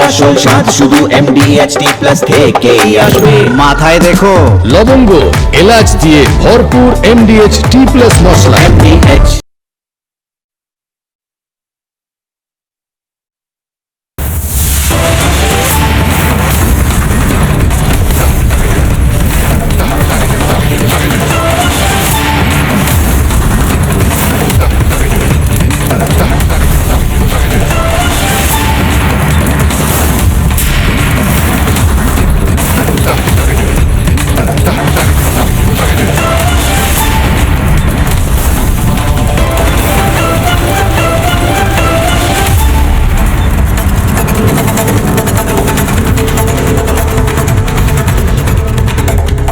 আসল স্বাদ শুধু MDHT+ থেকেই আসবে। মাথায় দেখো লবঙ্গ এলাচ দিয়ে ভরপুর MDHT+ মশলা। MDH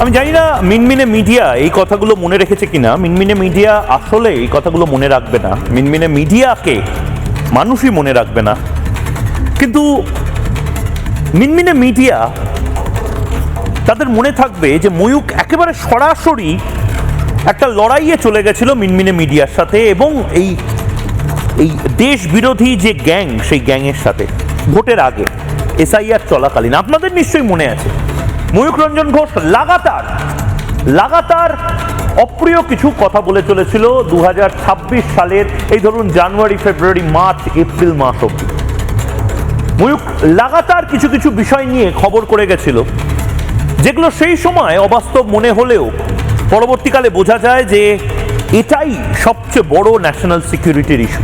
আমি জানি না মিনমিনে মিডিয়া এই কথাগুলো মনে রেখেছে কিনা। মিনমিনে মিডিয়া আসলে এই কথাগুলো মনে রাখবে না, মিনমিনে মিডিয়াকে মানুষই মনে রাখবে না, কিন্তু মিনমিনে মিডিয়া তাদের মনে থাকবে যে ময়ূক একেবারে সরাসরি একটা লড়াইয়ে চলে গেছিল মিনমিনে মিডিয়ার সাথে এবং এই এই দেশ বিরোধী যে গ্যাং সেই গ্যাংয়ের সাথে ভোটের আগে SIR চলাকালীন। আপনাদের নিশ্চয়ই মনে আছে ময়ূক রঞ্জন ঘোষ লাগাতার অপ্রিয় কিছু কথা বলে চলেছিল 2026 সালের এই ধরুন জানুয়ারি, ফেব্রুয়ারি, মার্চ, এপ্রিল মাস অব্দি। ময়ূক লাগাতার কিছু কিছু বিষয় নিয়ে খবর করে গেছিল যেগুলো সেই সময় অবাস্তব মনে হলেও পরবর্তীকালে বোঝা যায় যে এটাই সবচেয়ে বড় ন্যাশনাল সিকিউরিটির ইস্যু।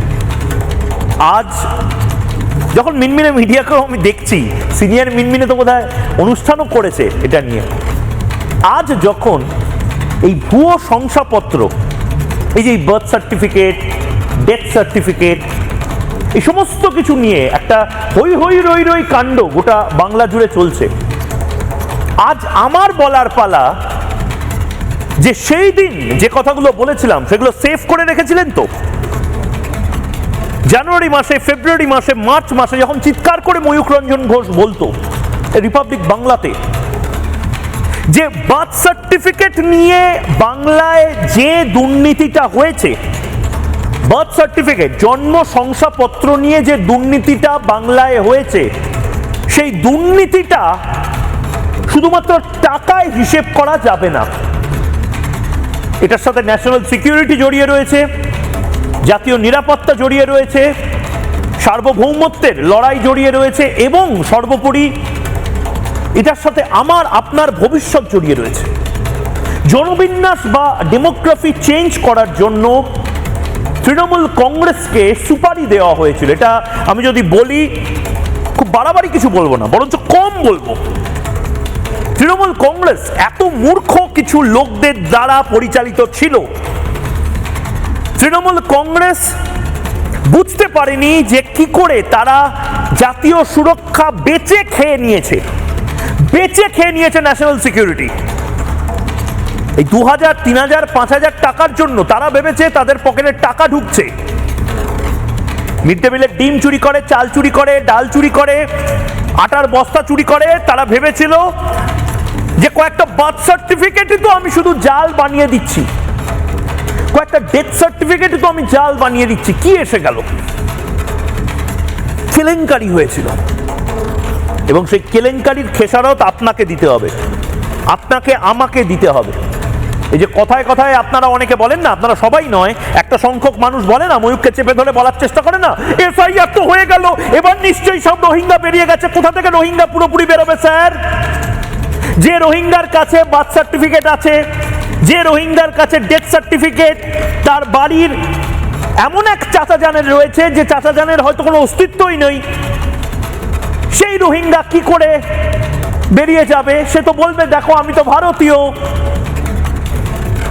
আজ যখন মিনমিনে মিডিয়াকেও আমি দেখছি, সিনিয়র মিনমিনে তো বোধহয় অনুষ্ঠানও করেছে এটা নিয়ে, আজ যখন এই ভুয়ো শংসাপত্র, এই যে বার্থ সার্টিফিকেট, ডেথ সার্টিফিকেট, এই সমস্ত কিছু নিয়ে একটা হই হই রই রই কাণ্ড গোটা বাংলা জুড়ে চলছে, আজ আমার বলার পালা যে সেই দিন যে কথাগুলো বলেছিলাম সেগুলো সেভ করে রেখেছিলেন তো? জানুয়ারি মাসে, ফেব্রুয়ারি মাসে, মার্চ মাসে যখন চিৎকার করে ময়ূক রঞ্জন ঘোষ বলতো রিপাবলিক বাংলাতে যে বার্থ সার্টিফিকেট নিয়ে বাংলায় যে দুর্নীতিটা হয়েছে, বার্থ সার্টিফিকেট জন্ম শংসাপত্র নিয়ে যে দুর্নীতিটা বাংলায় হয়েছে, সেই দুর্নীতিটা শুধুমাত্র টাকায় হিসেব করা যাবে না। এটার সাথে ন্যাশনাল সিকিউরিটি জড়িয়ে রয়েছে, জাতীয় নিরাপত্তা জড়িয়ে রয়েছে, সার্বভৌমত্বের লড়াই জড়িয়ে রয়েছে এবং সর্বোপরি এটার সাথে আমার আপনার ভবিষ্যৎ জড়িয়ে রয়েছে। জনবিন্যাস বা ডেমোগ্রাফি চেঞ্জ করার জন্য তৃণমূল কংগ্রেসকে সুপারি দেওয়া হয়েছিল। এটা আমি যদি বলি খুব বাড়াবাড়ি কিছু বলবো না, বরঞ্চ কম বলবো। তৃণমূল কংগ্রেস এত মূর্খ কিছু লোকদের দ্বারা পরিচালিত ছিল, তৃণমূল কংগ্রেস বুঝতে পারেনি যে কি করে তারা জাতীয় সুরক্ষা বেচে খেয়ে নিয়েছে ন্যাশনাল সিকিউরিটি। এই 2000, 3000, 5000 টাকার জন্য তারা ভেবেছে তাদের পকেটে টাকা ঢুকছে। মিড ডে মিলের ডিম চুরি করে, চাল চুরি করে, ডাল চুরি করে, আটার বস্তা চুরি করে। তারা ভেবেছিল যে কয়েকটা বার্থ সার্টিফিকেটই তো আমি শুধু জাল বানিয়ে দিচ্ছি, কয়েকটা ডেথ সার্টিফিকেটই তো আমি জাল বানিয়ে দিচ্ছি, কি এসে গেল? কেলেঙ্কারি হয়েছিল এবং সেই কেলেঙ্কারির খেসারত আপনাকে দিতে হবে, আপনাকে আমাকে দিতে হবে। এই যে কথায় কথায় আপনারা অনেকে বলেন না, আপনারা সবাই নয়, একটা সংখ্যক মানুষ বলে না, ময়ূককে চেপে ধরে বলার চেষ্টা করে না, SIR তো হয়ে গেল, এবার নিশ্চয়ই সব রোহিঙ্গা বেরিয়ে গেছে। কোথা থেকে রোহিঙ্গা পুরোপুরি বেরোবে স্যার? যে রোহিঙ্গার কাছে বার্থ সার্টিফিকেট আছে, যে রোহিঙ্গার কাছে ডেথ সার্টিফিকেট, তার বাড়ির এমন এক চাচা জানের রয়েছে যে চাচা জানের হয়তো কোনো অস্তিত্বই নেই, সেই রোহিঙ্গা কি করে বেরিয়ে যাবে? সে তো বলবে দেখো আমি তো ভারতীয়।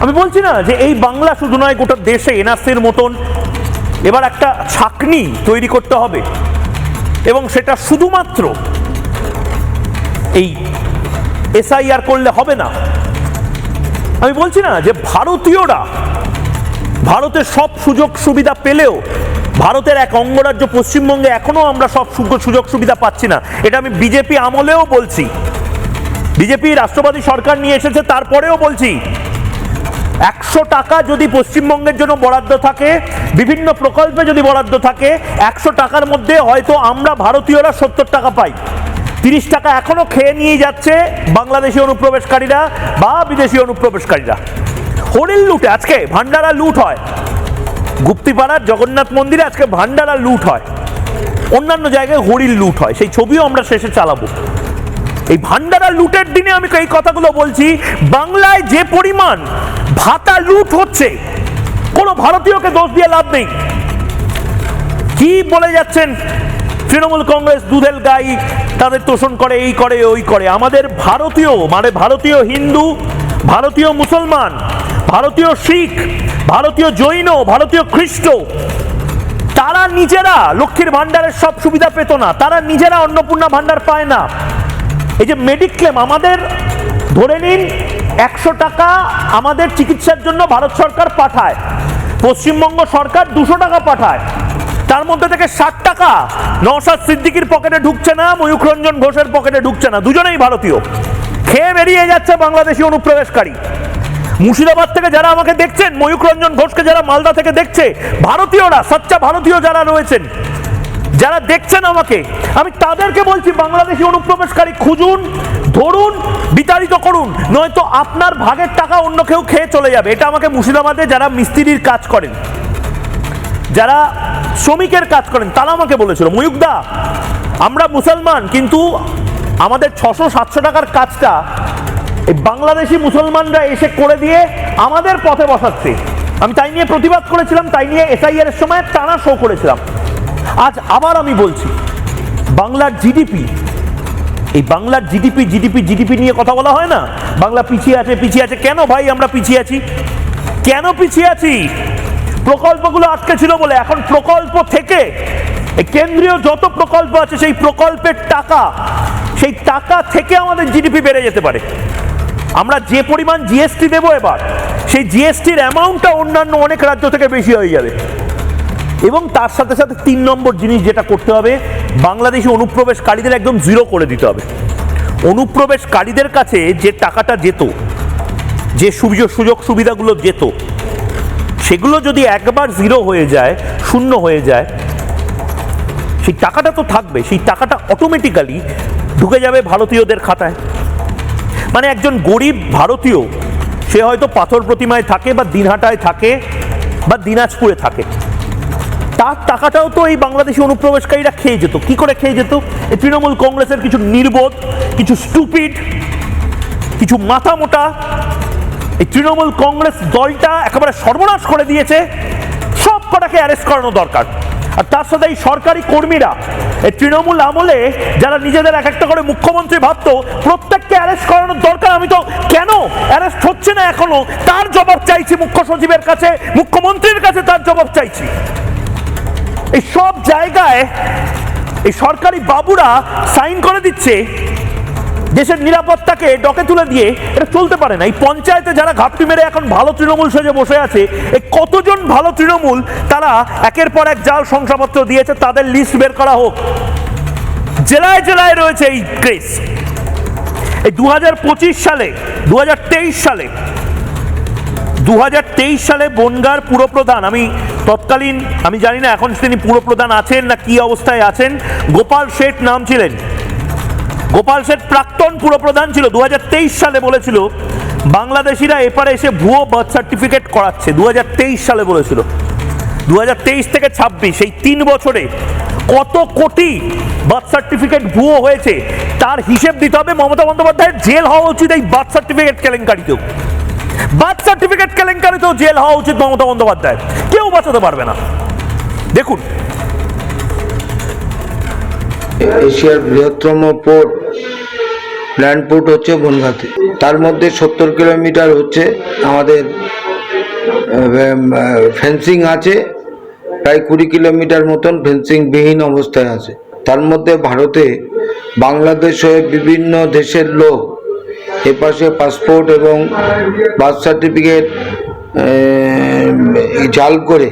আমি বলছি না যে এই বাংলা শুধু নয়, গোটা দেশে এনআরসির মতন এবার একটা ছাকনি তৈরি করতে হবে এবং সেটা শুধুমাত্র এই SIR করলে হবে না। আমি বলছি না যে ভারতীয়রা ভারতের সব সুযোগ সুবিধা পেলেও ভারতের এক অঙ্গরাজ্য পশ্চিমবঙ্গে এখনো আমরা সব সুযোগ সুবিধা পাচ্ছি না। এটা আমি বিজেপি আমলেও বলছি, বিজেপি রাষ্ট্রবাদী সরকার নিয়ে এসেছে তারপরেও বলছি 100 টাকা যদি পশ্চিমবঙ্গের জন্য বরাদ্দ থাকে, বিভিন্ন প্রকল্পে যদি বরাদ্দ থাকে, 100 টাকার মধ্যে হয়তো আমরা ভারতীয়রা 70 টাকা পাই। 30 টাকা এখনো খেয়ে নিয়ে যাচ্ছে বাংলাদেশি অনুপ্রবেশকারীরা বা বিদেশি অনুপ্রবেশকারীরা। হরিণ লুটে আজকে ভান্ডারা লুট হয়, গুপ্তিপাড়ার জগন্নাথ মন্দিরে আজকে ভান্ডারা লুট হয়, অন্যান্য জায়গায় হরিণ লুট হয়, সেই ছবিও আমরা শেষে চালাবো। এই ভান্ডারা লুটের দিনে আমি এই কথাগুলো বলছি। বাংলায় যে পরিমাণ ভাতা লুট হচ্ছে, কোনো ভারতীয়কে দোষ দিয়ে লাভ নেই। কি বলে যাচ্ছেন তৃণমূল কংগ্রেস, দুধেল গাই, তাদের তোষণ করে, এই করে ওই করে। আমাদের ভারতীয় মানে ভারতীয় হিন্দু, ভারতীয় মুসলমান, ভারতীয় শিখ, ভারতীয় জৈন, ভারতীয় খ্রিস্ট, তারা নিজেরা লক্ষ্মীর ভান্ডারের সব সুবিধা পেত না, তারা নিজেরা অন্নপূর্ণা ভান্ডার পায় না। এই যে মেডিক্লেম, আমাদের ধরে নিন 100 টাকা আমাদের চিকিৎসার জন্য ভারত সরকার পাঠায়, পশ্চিমবঙ্গ সরকার 200 টাকা পাঠায়, তার মধ্যে থেকে 60 টাকা নওশাদ সিদ্দিকীর পকেটে ঢুকছে না, ময়ূখ রঞ্জন ঘোষের পকেটে ঢুকছে না, দুজনেই ভারতীয়। খেয়ে বেরিয়ে যাচ্ছে বাংলাদেশি অনুপ্রবেশকারী। মুর্শিদাবাদ থেকে যারা আমাকে দেখছেন, ময়ূখ রঞ্জন ঘোষকে যারা মালদা থেকে দেখছে, ভারতীয়রা, সচ্চা ভারতীয় যারা রয়েছেন, যারা দেখছেন আমাকে, আমি তাদেরকে বলছি বাংলাদেশি অনুপ্রবেশকারী খুঁজুন, ধরুন, বিতাড়িত করুন, নয়তো আপনার ভাগের টাকা অন্য কেউ খেয়ে চলে যাবে। এটা আমাকে মুর্শিদাবাদে যারা মিস্ত্রির কাজ করেন, যারা শ্রমিকের কাজ করেন, তারা আমাকে বলেছিল, ময়ূকদা আমরা মুসলমান, কিন্তু আমাদের 600-700 টাকার কাজটা এই বাংলাদেশি মুসলমানরা এসে করে দিয়ে আমাদের পথে বসাচ্ছে। আমি তাই নিয়ে প্রতিবাদ করেছিলাম, তাই নিয়ে এসআইআর এর সময় টানা শো করেছিলাম। আজ আবার আমি বলছি, বাংলার জিডিপি, এই বাংলার জিডিপি নিয়ে কথা বলা হয় না, বাংলা পিছিয়ে আছে, পিছিয়ে আছে। কেন ভাই আমরা পিছিয়ে আছি? কেন পিছিয়ে আছি? প্রকল্পগুলো আটকে ছিল বলে। এখন প্রকল্প থেকে, এই কেন্দ্রীয় যত প্রকল্প আছে, সেই প্রকল্পের টাকা, সেই টাকা থেকে আমাদের জিডিপি বেড়ে যেতে পারে। আমরা যে পরিমাণ জিএসটি দেবো এবার, সেই জিএসটির অ্যামাউন্টটা অন্যান্য অনেক রাজ্য থেকে বেশি হয়ে যাবে। এবং তার সাথে সাথে 3 নম্বর জিনিস যেটা করতে হবে, বাংলাদেশি অনুপ্রবেশকারীদের একদম জিরো করে দিতে হবে। অনুপ্রবেশকারীদের কাছে যে টাকাটা যেত, যে সুযোগ সুবিধাগুলো যেত, সেগুলো যদি একবার জিরো হয়ে যায়, শূন্য হয়ে যায়, সেই টাকাটা তো থাকবে, সেই টাকাটা অটোমেটিক্যালি ঢুকে যাবে ভারতীয়দের খাতায়। মানে একজন গরিব ভারতীয়, সে হয়তো পাথর প্রতিমায় থাকে, বা দিনহাটায় থাকে, বা দিনাজপুরে থাকে, তার টাকাটাও তো এই বাংলাদেশি অনুপ্রবেশকারীরা খেয়ে যেত। কি করে খেয়ে যেত? এই তৃণমূল কংগ্রেসের কিছু নির্বোধ, কিছু স্টুপিড, কিছু মাথা মোটা, এই তৃণমূল কংগ্রেস দলটা একেবারে সর্বনাশ করে দিয়েছে। সব কটাকে অ্যারেস্ট করানো দরকার। আর তার সাথে এই সরকারি কর্মীরা, এই তৃণমূল আমলে যারা নিজেদের এক একটা করে মুখ্যমন্ত্রী ভাবতো, প্রত্যেককে অ্যারেস্ট করানোর দরকার। আমি তো কেন অ্যারেস্ট হচ্ছে না এখনো, তার জবাব চাইছি মুখ্য সচিবের কাছে, মুখ্যমন্ত্রীর কাছে তার জবাব চাইছি। এই সব জায়গায় এই সরকারি বাবুরা সাইন করে দিচ্ছে, দেশের নিরাপত্তাকে ডকে তুলে দিয়ে। এটা চলতে পারে না। এই পঞ্চায়েতে যারা ঘাপটি মেরে এখন ভালো তৃণমূল সেজে বসে আছে, এই কতজন ভালো তৃণমূল তারা একের পর এক জাল শংসাপত্র দিয়েছে, তাদের লিস্ট বের করা হোক। জেলায় জেলায় রয়েছে এই কেস। এই 2025 সালে, 2023 সালে বনগাঁর পুরপ্রধান, আমি তৎকালীন, আমি জানি না এখন তিনি পুরপ্রধান আছেন না কি অবস্থায় আছেন, গোপাল শেঠ নাম ছিলেন। গোপাল শেঠ প্রাক্তন পুরপ্রধান ছিল। 2023 সালে বলেছিল বাংলাদেশিরা এপারে এসে ভুয়ো বার্থ সার্টিফিকেট করাচ্ছে। 2023 সালে বলেছিল। 2023 থেকে 26, এই 3 বছরে কত কোটি বার্থ সার্টিফিকেট ভুয়ো হয়েছে তার হিসেব দিতে হবে। মমতা বন্দ্যোপাধ্যায়ের জেল হওয়া উচিত এই বার্থ সার্টিফিকেট কেলেঙ্কারিতেও। বার্থ সার্টিফিকেট কেলেঙ্কারিতেও জেল হওয়া উচিত মমতা বন্দ্যোপাধ্যায়। কেউ বাঁচাতে পারবে না। দেখুন, এশিয়ার বৃহত্তম পোর্ট, ল্যান্ড পোর্ট হচ্ছে বনগাঁতে। তার মধ্যে 70 কিলোমিটার হচ্ছে আমাদের ফেন্সিং আছে, প্রায় 20 কিলোমিটার মতন ফেন্সিংবিহীন অবস্থায় আছে। তার মধ্যে ভারতে, বাংলাদেশ হয়ে বিভিন্ন দেশের লোক এপাশে পাসপোর্ট এবং বার্থ সার্টিফিকেট জাল করে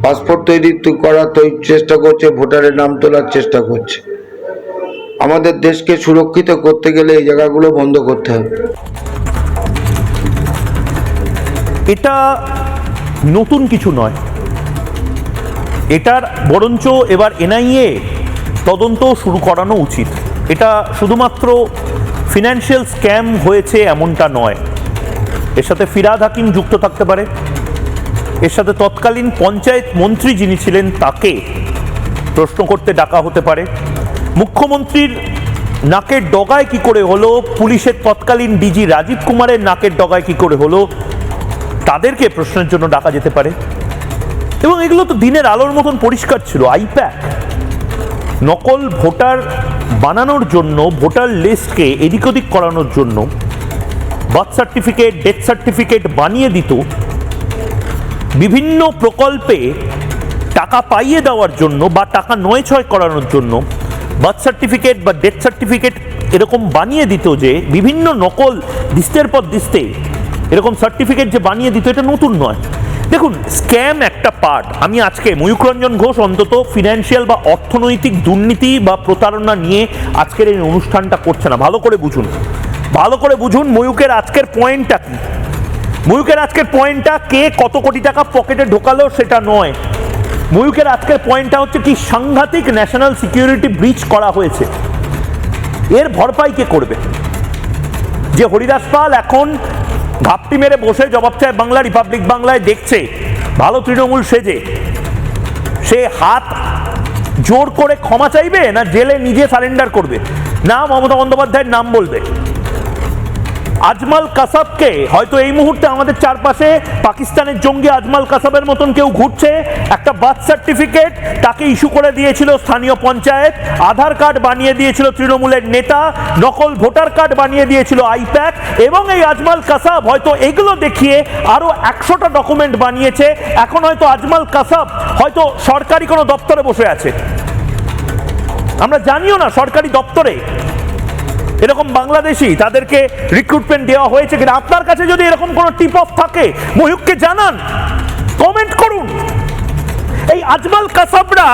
পাসপোর্ট তৈরি করার চেষ্টা করছে, ভোটারের নাম তোলার চেষ্টা করছে। আমাদের দেশকে সুরক্ষিত করতে গেলে এই জায়গাগুলো বন্ধ করতে হবে। এটা নতুন কিছু নয়, এটার বরঞ্চ এবার এনআইএ তদন্ত শুরু করানো উচিত। এটা শুধুমাত্র ফিনান্সিয়াল স্ক্যাম হয়েছে এমনটা নয়, এর সাথে ফিরহাদ হাকিম যুক্ত থাকতে পারে, এর সাথে তৎকালীন পঞ্চায়েত মন্ত্রী যিনি ছিলেন তাকে প্রশ্ন করতে ডাকা হতে পারে, মুখ্যমন্ত্রীর নাকের ডগায় কি করে হলো, পুলিশের তৎকালীন ডিজি রাজীব কুমারের নাকের ডগায় কি করে হলো, তাদেরকে প্রশ্নের জন্য ডাকা যেতে পারে। এবং এগুলো তো দিনের আলোর মতন পরিষ্কার ছিল। আইপ্যাক নকল ভোটার বানানোর জন্য, ভোটার লিস্টকে এদিক ওদিক করানোর জন্য বার্থ সার্টিফিকেট, ডেথ সার্টিফিকেট বানিয়ে দিত, বিভিন্ন প্রকল্পে টাকা পাইয়ে দেওয়ার জন্য বা টাকা নয় ছয় করানোর জন্য বার্থ সার্টিফিকেট বা ডেথ সার্টিফিকেট এরকম বানিয়ে দিত, যে বিভিন্ন নকল দিস্তের পর দিস্তে এরকম সার্টিফিকেট যে বানিয়ে দিত, এটা নতুন নয়। দেখুন, স্ক্যাম একটা পার্ট। আমি আজকে ময়ূক রঞ্জন ঘোষ অন্তত ফিনান্সিয়াল বা অর্থনৈতিক দুর্নীতি বা প্রতারণা নিয়ে আজকের এই অনুষ্ঠানটা করছে না। ভালো করে বুঝুন, ভালো করে বুঝুন ময়ূকের আজকের পয়েন্টটা কি। ময়ূকের আজকের পয়েন্টটা কে কত কোটি টাকা পকেটে ঢোকালো সেটা নয়। ময়ূকের আজকের পয়েন্টটা হচ্ছে কি সাংঘাতিক ন্যাশনাল সিকিউরিটি ব্রিচ করা হয়েছে, এর ভরপাই কে করবে? যে হরিদাস পাল এখন ঘাপটি মেরে বসে জবাব চায় বাংলা, রিপাবলিক বাংলায় দেখছে ভালো তৃণমূল সেজে, সে হাত জোর করে ক্ষমা চাইবে না জেলে নিজে সারেন্ডার করবে, না মমতা বন্দ্যোপাধ্যায়ের নাম বলবে? আজমাল কাসাবকে হয়তো এই মুহূর্তে আমাদের চারপাশে পাকিস্তানের জঙ্গি আজমাল কাসাবের মতন কেউ ঘুরছে, একটা বার্থ সার্টিফিকেট তাকে ইস্যু করে দিয়েছিল স্থানীয় পঞ্চায়েত, আধার কার্ড বানিয়ে দিয়েছিল তৃণমূলের নেতা, নকল ভোটার কার্ড বানিয়ে দিয়েছিল আইপ্যাক, এবং এই আজমাল কাসাব হয়তো এগুলো দেখিয়ে আরো 100টা ডকুমেন্ট বানিয়েছে। এখন হয়তো আজমাল কাসাব হয়তো সরকারি কোনো দপ্তরে বসে আছে, আমরা জানিও না সরকারি দপ্তরে এরকম বাংলাদেশি তাদেরকে রিক্রুটমেন্ট দেওয়া হয়েছে কিনা। আপনার কাছে যদি এরকম কোনো টিপ অফ থাকে ময়ূককে জানান, কমেন্ট করুন। এই আজমাল কাসাবরা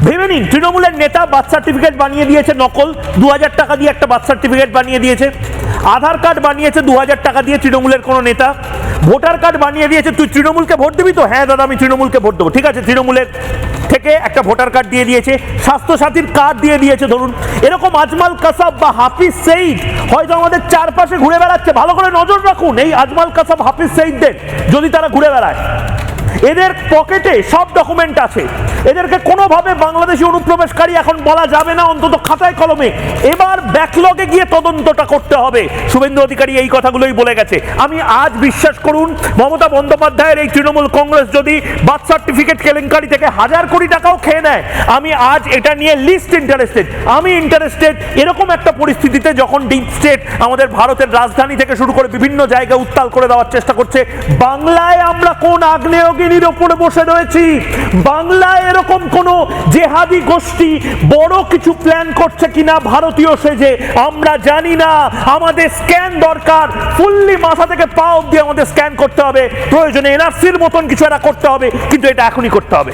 ভেবে নিন, তৃণমূলের নেতা বার্থ সার্টিফিকেট বানিয়ে দিয়েছে নকল, 2000 টাকা দিয়ে একটা বার্থ সার্টিফিকেট বানিয়ে দিয়েছে, আধার কার্ড বানিয়েছে 2000 টাকা দিয়ে তৃণমূলের কোনো নেতা, ভোটার কার্ড বানিয়ে দিয়েছে। তুই তৃণমূলকে ভোট দিবি তো? হ্যাঁ দাদা আমি তৃণমূলকে ভোট দেবো। ঠিক আছে, তৃণমূলের থেকে একটা ভোটার কার্ড দিয়ে দিয়েছে, স্বাস্থ্যসাথীর কার্ড দিয়ে দিয়েছে ধরুন। এরকম আজমাল কাসাব বা হাফিজ সঈদ হয়তো আমাদের চারপাশে ঘুরে বেড়াচ্ছে। ভালো করে নজর রাখুন এই আজমাল কাসাব হাফিজ সঈদদের, যদি তারা ঘুরে বেড়ায়, এদের পকেটে সব ডকুমেন্ট আছে, এদেরকে কোনোভাবে বাংলাদেশি অনুপ্রবেশকারী এখন বলা যাবে না, অন্তত খাতায় কলমে। এবার ব্যাকলগে গিয়ে তদন্তটা করতে হবে। শুভেন্দু অধিকারী এই কথাগুলোই বলে গেছে। আমি আজ বিশ্বাস করুন, মমতা বন্দ্যোপাধ্যায়ের এই তৃণমূল কংগ্রেস যদি বার্থ সার্টিফিকেট কেলেঙ্কারি থেকে 1000 কোটি টাকাও খেয়ে নেয়, আমি আজ এটা নিয়ে লিস্ট ইন্টারেস্টেড। আমি ইন্টারেস্টেড এরকম একটা পরিস্থিতিতে যখন ডিপ স্টেট আমাদের ভারতের রাজধানী থেকে শুরু করে বিভিন্ন জায়গায় উত্তাল করে দেওয়ার চেষ্টা করছে। বাংলায় আমরা কোন আগ্নেয়গিরির ওপরে বসে রয়েছি? বাংলায় এরকম কোন জেহাদি গোষ্ঠী বড় কিছু প্ল্যান করছে কিনা ভারতীয় সেজে আমরা জানি না। আমাদের স্ক্যান দরকার, ফুললি মাথা থেকে পা অবধি আমাদের স্ক্যান করতে হবে। প্রয়োজনে এনআরসির মতন কিছু একটা করতে হবে, কিন্তু এটা এখনই করতে হবে।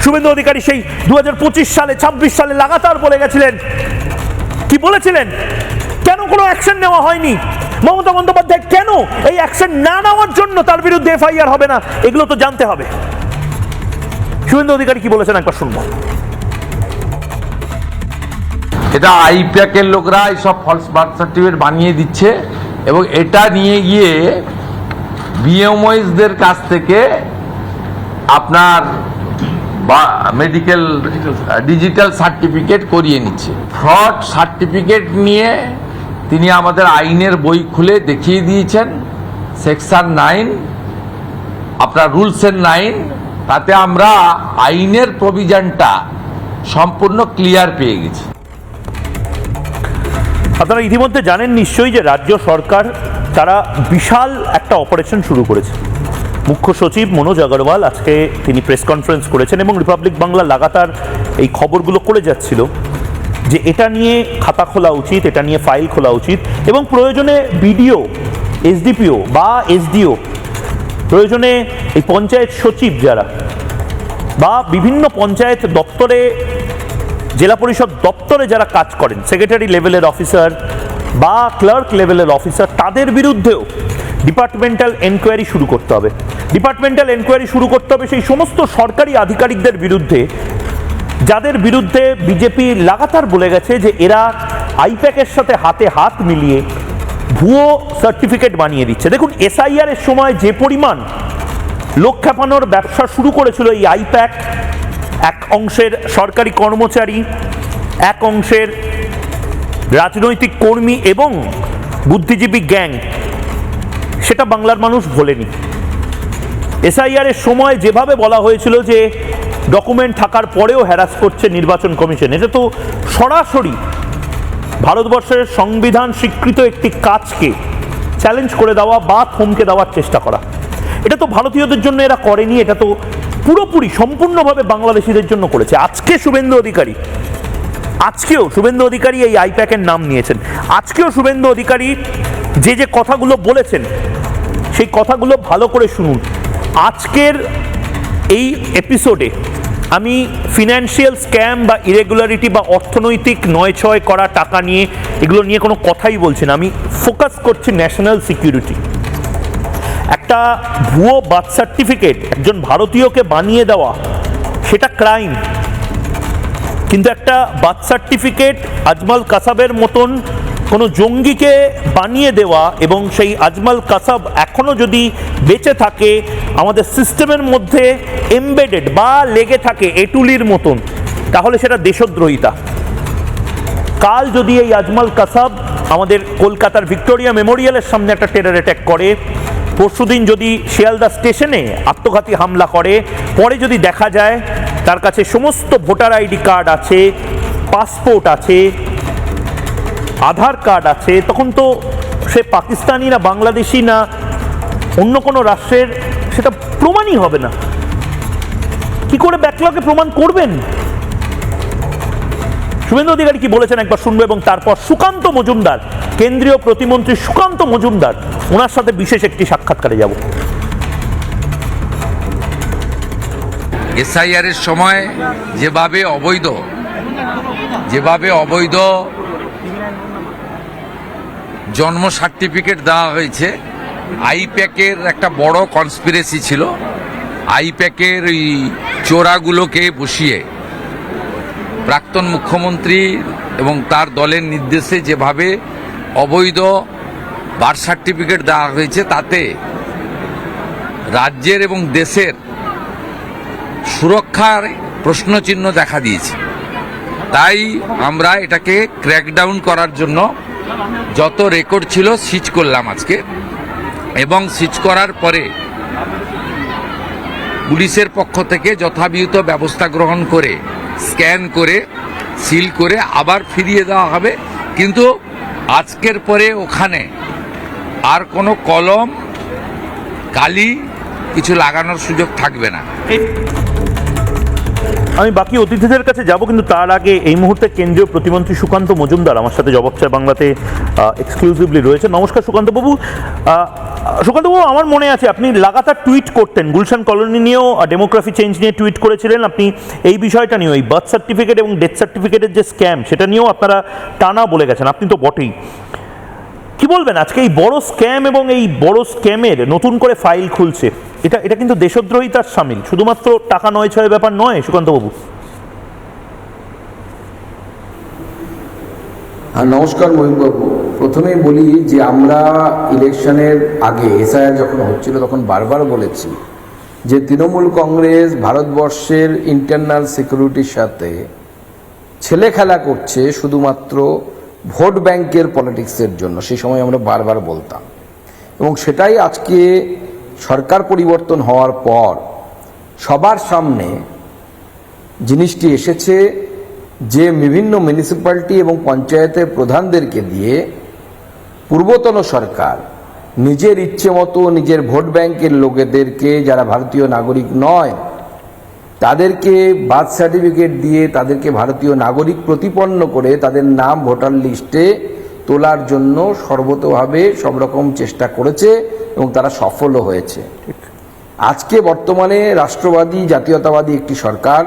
শুভেন্দু অধিকারী সেই 2025 সালে 26 সালে লাগাতার বলে গেছিলেন। কি বলেছিলেন? কেন কোনো অ্যাকশন নেওয়া হয়নি? মমতা বন্দ্যোপাধ্যায় কেন এই অ্যাকশন না নেওয়ার জন্য তার বিরুদ্ধে এফআইআর হবে না? এগুলো তো জানতে হবে। শুভেন্দু অধিকারী কি বলেছেন একবার শুনবো। এটা আইপ্যাকের লোকরা এইসব ফলস বার্থ সার্টিফিকেট বানিয়ে দিচ্ছে এবং এটা নিয়ে গিয়ে বিএমওইসদের কাছ থেকে আপনার মেডিকেল ডিজিটাল সার্টিফিকেট করিয়ে নিচ্ছে। ফ্রড সার্টিফিকেট নিয়ে তিনি আমাদের আইনের বই খুলে দেখিয়ে দিয়েছেন, সেকশন 9 আপনার রুলসের 9, তাতে আমরা আইনের প্রভিশনটা সম্পূর্ণ ক্লিয়ার পেয়ে গেছি। আপনারা ইতিমধ্যে জানেন নিশ্চয়ই যে রাজ্য সরকার তারা বিশাল একটা অপারেশন শুরু করেছে। মুখ্য সচিব মনোজ আগরওয়াল আজকে তিনি প্রেস কনফারেন্স করেছেন এবং রিপাবলিক বাংলা লাগাতার এই খবরগুলো করে যাচ্ছিল যে এটা নিয়ে খাতা খোলা উচিত, এটা নিয়ে ফাইল খোলা উচিত এবং প্রয়োজনে বিডিও, এসডিপিও বা এসডিও, প্রয়োজনে এই পঞ্চায়েত সচিব যারা বা বিভিন্ন পঞ্চায়েত দপ্তরে, জেলা পরিষদ দপ্তরে যারা কাজ করেন, সেক্রেটারি লেভেলের অফিসার বা ক্লার্ক লেভেলের অফিসার, তাদের বিরুদ্ধেও ডিপার্টমেন্টাল এনকোয়ারি শুরু করতে হবে। ডিপার্টমেন্টাল এনকোয়ারি শুরু করতে হবে সেই সমস্ত সরকারি আধিকারিকদের বিরুদ্ধে যাদের বিরুদ্ধে বিজেপি লাগাতার বলে গেছে যে এরা আইপ্যাকের সাথে হাতে হাত মিলিয়ে ভুয়ো সার্টিফিকেট বানিয়ে দিচ্ছে। দেখুন, এসআইআর এর সময় যে পরিমাণ লোক খেপানোর ব্যবসা শুরু করেছিল এই আইপ্যাক, এক অংশের সরকারি কর্মচারী, এক অংশের রাজনৈতিক কর্মী এবং বুদ্ধিজীবী গ্যাং, সেটা বাংলার মানুষ ভোলেনি। এসআইআর এর সময় যেভাবে বলা হয়েছিল যে ডকুমেন্ট থাকার পরেও হ্যারাস করছে নির্বাচন কমিশন, এটা তো সরাসরি ভারতবর্ষের সংবিধান স্বীকৃত একটি কাজকে চ্যালেঞ্জ করে দেওয়া বা থমকে দেওয়ার চেষ্টা করা। এটা তো ভারতীয়দের জন্য এরা করেনি, এটা তো পুরোপুরি সম্পূর্ণভাবে বাংলাদেশিদের জন্য করেছে। আজকেও শুভেন্দু অধিকারী এই আইপ্যাকের নাম নিয়েছেন। আজকেও শুভেন্দু অধিকারী যে যে কথাগুলো বলেছেন সেই কথাগুলো ভালো করে শুনুন। আজকের এই এপিসোডে আমি ফিনান্সিয়াল স্ক্যাম বা ইরেগুলারিটি বা অর্থনৈতিক নয়ছয় করা টাকা নিয়ে এগুলো নিয়ে কোনো কথাই বলছি না। আমি ফোকাস করছি ন্যাশনাল সিকিউরিটি। একটা ভুয়ো বার্থ সার্টিফিকেট একজন ভারতীয়কে বানিয়ে দেওয়া সেটা ক্রাইম, কিন্তু একটা বার্থ সার্টিফিকেট আজমল কাসাবের মতন কোনো জঙ্গিকে বানিয়ে দেওয়া এবং সেই আজমল কাসাব এখনও যদি বেঁচে থাকে, আমাদের সিস্টেমের মধ্যে এমবেডেড বা লেগে থাকে এটুলির মতন, তাহলে সেটা দেশদ্রোহিতা। কাল যদি এই আজমল কাসাব আমাদের কলকাতার ভিক্টোরিয়া মেমোরিয়ালের সামনে একটা টেরর অ্যাটাক করে, পরশুদিন যদি শিয়ালদা স্টেশনে আত্মঘাতী হামলা করে, পরে যদি দেখা যায় তার কাছে সমস্ত ভোটার আইডি কার্ড আছে, পাসপোর্ট আছে, আধার কার্ড আছে, তখন তো সে পাকিস্তানি না বাংলাদেশি না অন্য কোনো রাষ্ট্রের সেটা প্রমাণই হবে না। কি করে ব্যাকলগে প্রমাণ করবেন? শুভেন্দু অধিকারী কি বলেছেন একবার শুনবো, এবং তারপর সুকান্ত মজুমদার, কেন্দ্রীয় প্রতিমন্ত্রী সুকান্ত মজুমদার, ওনার সাথে বিশেষ একটি সাক্ষাৎকারে যাব। এসআইআর এর সময় যেভাবে অবৈধ জন্ম সার্টিফিকেট দেওয়া হয়েছে, আইপ্যাকের একটা বড় কনস্পিরেসি ছিল। আইপ্যাকের ওই চোরাগুলোকে বসিয়ে প্রাক্তন মুখ্যমন্ত্রী এবং তার দলের নির্দেশে যেভাবে অবৈধ বার্থ সার্টিফিকেট দেওয়া হয়েছে, তাতে রাজ্যের এবং দেশের সুরক্ষার প্রশ্নচিহ্ন দেখা দিয়েছে। তাই আমরা এটাকে ক্র্যাকডাউন করার জন্য যত রেকর্ড ছিল সিজ করলাম আজকে, এবং সিজ করার পরে পুলিশের পক্ষ থেকে যথাবিহিত ব্যবস্থা গ্রহণ করে স্ক্যান করে সিল করে আবার ফিরিয়ে দেওয়া হবে। কিন্তু আজকের পরে ওখানে আর কোনো কলম কালি কিছু লাগানোর সুযোগ থাকবে না। আমি বাকি অতিথিদের কাছে যাব, কিন্তু তার আগে এই মুহূর্তে কেন্দ্রীয় প্রতিমন্ত্রী সুকান্ত মজুমদার আমার সাথে জবাব চায় বাংলাতে এক্সক্লুসিভলি রয়েছে। নমস্কার সুকান্তবাবু। সুকান্তবাবু, আমার মনে আছে আপনি লাগাতার টুইট করতেন, গুলশান কলোনি নিয়েও ডেমোগ্রাফি চেঞ্জ নিয়ে টুইট করেছিলেন। আপনি এই বিষয়টা নিয়েও, এই বার্থ সার্টিফিকেট এবং ডেথ সার্টিফিকেটের যে স্ক্যাম, সেটা নিয়েও আপনারা টানা বলে গেছেন। আপনি তো বটেই। কি বলবেন আজকে এই বড় স্ক্যাম এবং এই বড় স্ক্যামের নতুন করে ফাইল খুলছে, এটা কিন্তু দেশদ্রোহিতার সামিল, শুধুমাত্র টাকা নয় ছয়ের ব্যাপার নয় সুকান্তবাবু? নমস্কার মহিমবাবু। প্রথমেই বলি যে আমরা ইলেকশনের আগে এসআইআর যখন হচ্ছিল তখন বারবার বলেছি যে তৃণমূল কংগ্রেস ভারতবর্ষের ইন্টারনাল সিকিউরিটির সাথে ছেলে খেলা করছে শুধুমাত্র ভোট ব্যাংকের পলিটিক্সের জন্য। সেই সময় আমরা বারবার বলতাম, এবং সেটাই আজকে সরকার পরিবর্তন হওয়ার পর সবার সামনে জিনিসটি এসেছে যে বিভিন্ন মিউনিসিপ্যালিটি এবং পঞ্চায়েতের প্রধানদেরকে দিয়ে পূর্বতন সরকার নিজের ইচ্ছে মতো নিজের ভোট ব্যাংকের লোকেদেরকে, যারা ভারতীয় নাগরিক নয়, তাদেরকে বার্থ সার্টিফিকেট দিয়ে তাদেরকে ভারতীয় নাগরিক প্রতিপন্ন করে তাদের নাম ভোটার লিস্টে তোলার জন্য সর্বতোভাবে সব রকম চেষ্টা করেছে এবং তারা সফলও হয়েছে। আজকে বর্তমানে রাষ্ট্রবাদী জাতীয়তাবাদী একটি সরকার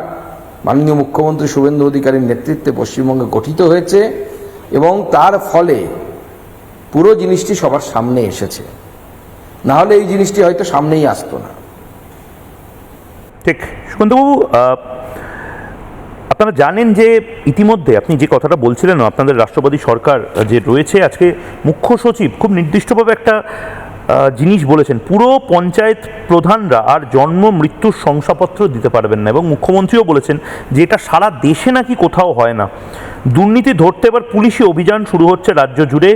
মাননীয় মুখ্যমন্ত্রী শুভেন্দু অধিকারীর নেতৃত্বে পশ্চিমবঙ্গে গঠিত হয়েছে, এবং তার ফলে পুরো জিনিসটি সবার সামনে এসেছে। না হলে এই জিনিসটি হয়তো সামনেই আসতো না। ঠিক। সুকান্তবাবু, আপনারা জানেন যে ইতিমধ্যে আপনি যে কথাটা বলছিলেন, আপনাদের রাষ্ট্রবাদী সরকার যে রয়েছে, আজকে মুখ্য সচিব খুব নির্দিষ্টভাবে একটা জিনিস বলেছেন, পুরো পঞ্চায়েত প্রধানরা আর জন্ম মৃত্যুর শংসাপত্র দিতে পারবেন না, এবং মুখ্যমন্ত্রীও বলেছেন যে এটা সারা দেশে নাকি কোথাও হয় না। দুর্নীতি ধরতে এবার পুলিশি অভিযান শুরু হচ্ছে রাজ্য জুড়ে।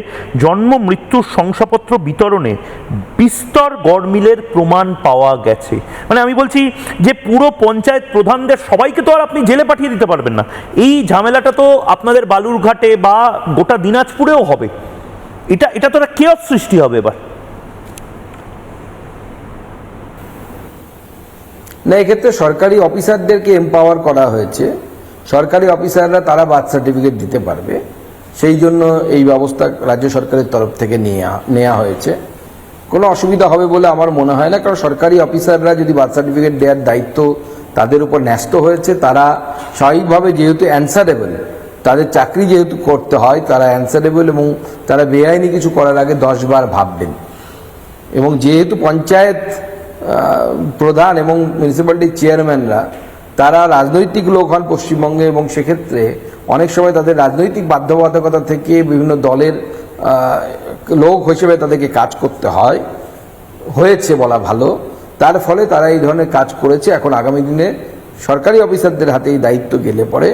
জন্ম মৃত্যুর শংসাপত্র বিতরণে বিস্তর গড়মিলের প্রমাণ পাওয়া গেছে। মানে আমি বলছি যে পুরো পঞ্চায়েত প্রধানদের সবাইকে তো আর আপনি জেলে পাঠিয়ে দিতে পারবেন না। এই ঝামেলাটা তো আপনাদের বালুরঘাটে বা গোটা দিনাজপুরেও হবে। এটা তো একটা কেয়স সৃষ্টি হবে এবার। না, এক্ষেত্রে সরকারি অফিসারদেরকে এম্পাওয়ার করা হয়েছে। সরকারি অফিসাররা তারা বার্থ সার্টিফিকেট দিতে পারবে, সেই জন্য এই ব্যবস্থা রাজ্য সরকারের তরফ থেকে নেওয়া হয়েছে। কোনো অসুবিধা হবে বলে আমার মনে হয় না, কারণ সরকারি অফিসাররা যদি বার্থ সার্টিফিকেট দেওয়ার দায়িত্ব তাদের উপর ন্যস্ত হয়েছে, তারা স্বাভাবিকভাবে যেহেতু অ্যান্সারেবল, তাদের চাকরি যেহেতু করতে হয়, তারা অ্যান্সারেবল এবং তারা বেআইনি কিছু করার আগে 10 বার ভাববেন। এবং যেহেতু পঞ্চায়েত প্রধান এবং মিউনিসিপ্যালিটির চেয়ারম্যানরা তারা রাজনৈতিক লোক হন পশ্চিমবঙ্গে, এবং সেক্ষেত্রে অনেক সময় তাদের রাজনৈতিক বাধ্যবাধকতা থেকে বিভিন্ন দলের লোক হিসেবে তাদেরকে কাজ করতে হয়েছে বলা ভালো। তার ফলে তারা এই ধরনের কাজ করেছে। এখন আগামী দিনে সরকারি অফিসারদের হাতে এই দায়িত্ব গেলে পরে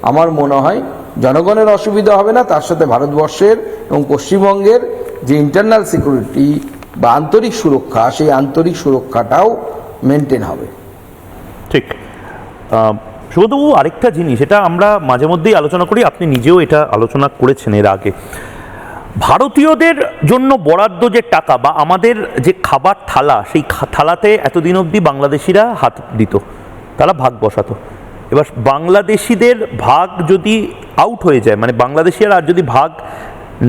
আমার মনে হয় জনগণের অসুবিধা হবে না, তার সাথে ভারতবর্ষের এবং পশ্চিমবঙ্গের যে ইন্টারনাল সিকিউরিটি বা আন্তরিক সুরক্ষা, সেই আন্তরিক সুরক্ষাটাও মেনটেন হবে। ঠিক। সুগতবাবু, আরেকটা জিনিস, এটা আমরা মাঝে মধ্যেই আলোচনা করি, আপনি নিজেও এটা আলোচনা করেছেন এর আগে। ভারতীয়দের জন্য বরাদ্দ যে টাকা বা আমাদের যে খাবার থালা, সেই থালাতে এতদিন অবধি বাংলাদেশিরা হাত দিত, তারা ভাগ বসাতো। এবার বাংলাদেশিদের ভাগ যদি আউট হয়ে যায়, মানে বাংলাদেশিরা আর যদি ভাগ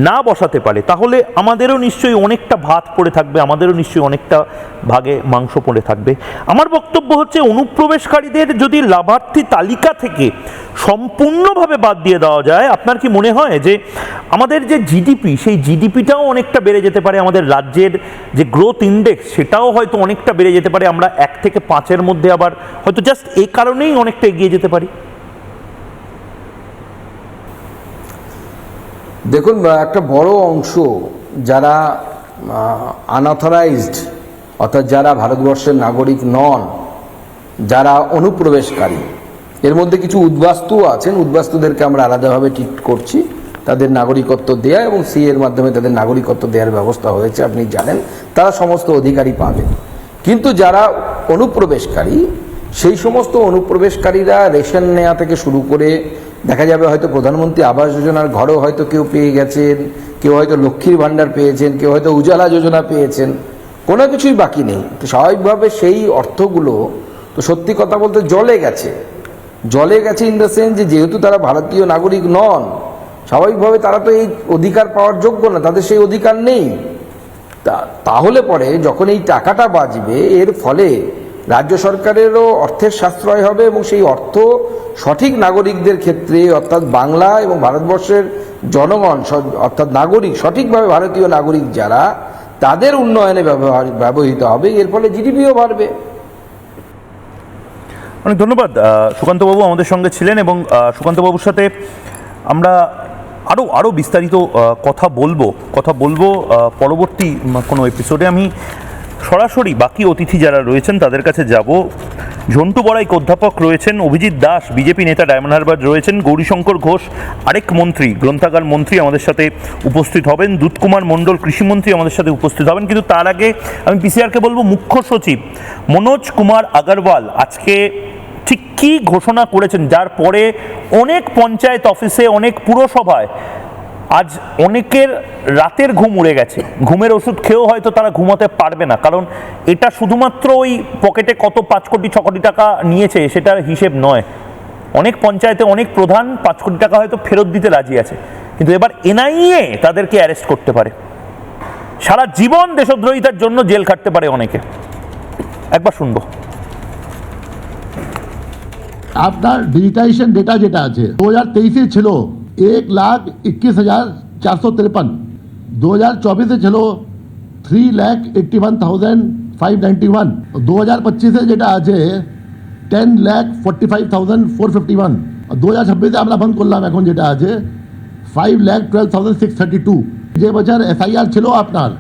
না বসাতে পারে, তাহলে আমাদেরও নিশ্চয়ই অনেকটা ভাত পড়ে থাকবে, আমাদেরও নিশ্চয়ই অনেকটা ভাগে মাংস পড়ে থাকবে। আমার বক্তব্য হচ্ছে, অনুপ্রবেশকারীদের যদি লাভার্থী তালিকা থেকে সম্পূর্ণভাবে বাদ দিয়ে দেওয়া যায়, আপনার কি মনে হয় যে আমাদের যে জিডিপি, সেই জিডিপিটাও অনেকটা বেড়ে যেতে পারে, আমাদের রাজ্যের যে গ্রোথ ইন্ডেক্স সেটাও হয়তো অনেকটা বেড়ে যেতে পারে, আমরা 1 থেকে 5-এর মধ্যে আবার হয়তো জাস্ট এই কারণেই অনেকটা এগিয়ে যেতে পারি? দেখুন, একটা বড় অংশ যারা আনঅথরাইজড, অর্থাৎ যারা ভারতবর্ষের নাগরিক নন, যারা অনুপ্রবেশকারী, এর মধ্যে কিছু উদ্বাস্তুও আছেন। উদ্বাস্তুদেরকে আমরা আলাদাভাবে ট্রিট করছি, তাদের নাগরিকত্ব দেয়া এবং এর মাধ্যমে তাদের নাগরিকত্ব দেওয়ার ব্যবস্থা হয়েছে, আপনি জানেন, তারা সমস্ত অধিকারই পাবেন। কিন্তু যারা অনুপ্রবেশকারী, সেই সমস্ত অনুপ্রবেশকারীরা রেশন নেওয়া থেকে শুরু করে দেখা যাবে হয়তো প্রধানমন্ত্রী আবাস যোজনার ঘরও হয়তো কেউ পেয়ে গেছেন, কেউ হয়তো লক্ষ্মীর ভাণ্ডার পেয়েছেন, কেউ হয়তো উজালা যোজনা পেয়েছেন, কোনো কিছুই বাকি নেই। তো স্বাভাবিকভাবে সেই অর্থগুলো তো সত্যি কথা বলতে জলে গেছে ইন দ্য সেন্স যে যেহেতু তারা ভারতীয় নাগরিক নন, স্বাভাবিকভাবে তারা তো এই অধিকার পাওয়ার যোগ্য না, তাদের সেই অধিকার নেই। তাহলে পরে যখন এই টাকাটা বাঁচবে, এর ফলে রাজ্য সরকারেরও অর্থের সাশ্রয় হবে এবং সেই অর্থ সঠিক নাগরিকদের ক্ষেত্রে, অর্থাৎ বাংলা এবং ভারতবর্ষের জনগণ অর্থাৎ নাগরিক, সঠিকভাবে ভারতীয় নাগরিক যারা, তাদের উন্নয়নে ব্যবহৃত হবে। এর ফলে জিডিপিও বাড়বে। অনেক ধন্যবাদ। সুকান্তবাবু আমাদের সঙ্গে ছিলেন, এবং সুকান্তবাবুর সাথে আমরা আরও বিস্তারিত কথা বলবো পরবর্তী কোনো এপিসোডে। আমি সরাসরি বাকি অতিথি যারা রয়েছেন তাদের কাছে যাব। ঝন্টু বড়াইক অধ্যাপক রয়েছেন, অভিজিৎ দাস বিজেপি নেতা ডায়মন্ড হারবার রয়েছেন, গৌরীশঙ্কর ঘোষ আরেক মন্ত্রী, গ্রন্থাগার মন্ত্রী আমাদের সাথে উপস্থিত হবেন, দুধকুমার মণ্ডল কৃষিমন্ত্রী আমাদের সাথে উপস্থিত হবেন। কিন্তু তার আগে আমি পিসিআরকে বলবো, মুখ্য সচিব মনোজ কুমার আগরওয়াল আজকে ঠিক কী ঘোষণা করেছেন, যার পরে অনেক পঞ্চায়েত অফিসে, অনেক পুরসভায় আজ অনেকের রাতের ঘুম উড়ে গেছে। ঘুমের ওষুধ খেয়েও হয়তো তারা ঘুমাতে পারবে না, কারণ এটা শুধুমাত্র ওই পকেটে কত 5 কোটি 6 কোটি টাকা নিয়েছে সেটার হিসেব নয়। অনেক পঞ্চায়েতে অনেক প্রধান 5 কোটি টাকা হয়তো ফেরত দিতে রাজি আছে, কিন্তু এবার এনআইএ তাদেরকে অ্যারেস্ট করতে পারে, সারা জীবন দেশদ্রোহিতার জন্য জেল খাটতে পারে অনেকে। একবার শুনবো। আপনার ডিজিটাইজেশন ডেটা যেটা আছে 2023 ছিল 1,21,453, 2024 ছিল 3,81,591। 2025 যেটা আছে 10,45,451। 2026 আমরা বন্ধ করলাম, এখন যেটা আছে 5,12,632। যে বছর SIR ছিল আপনার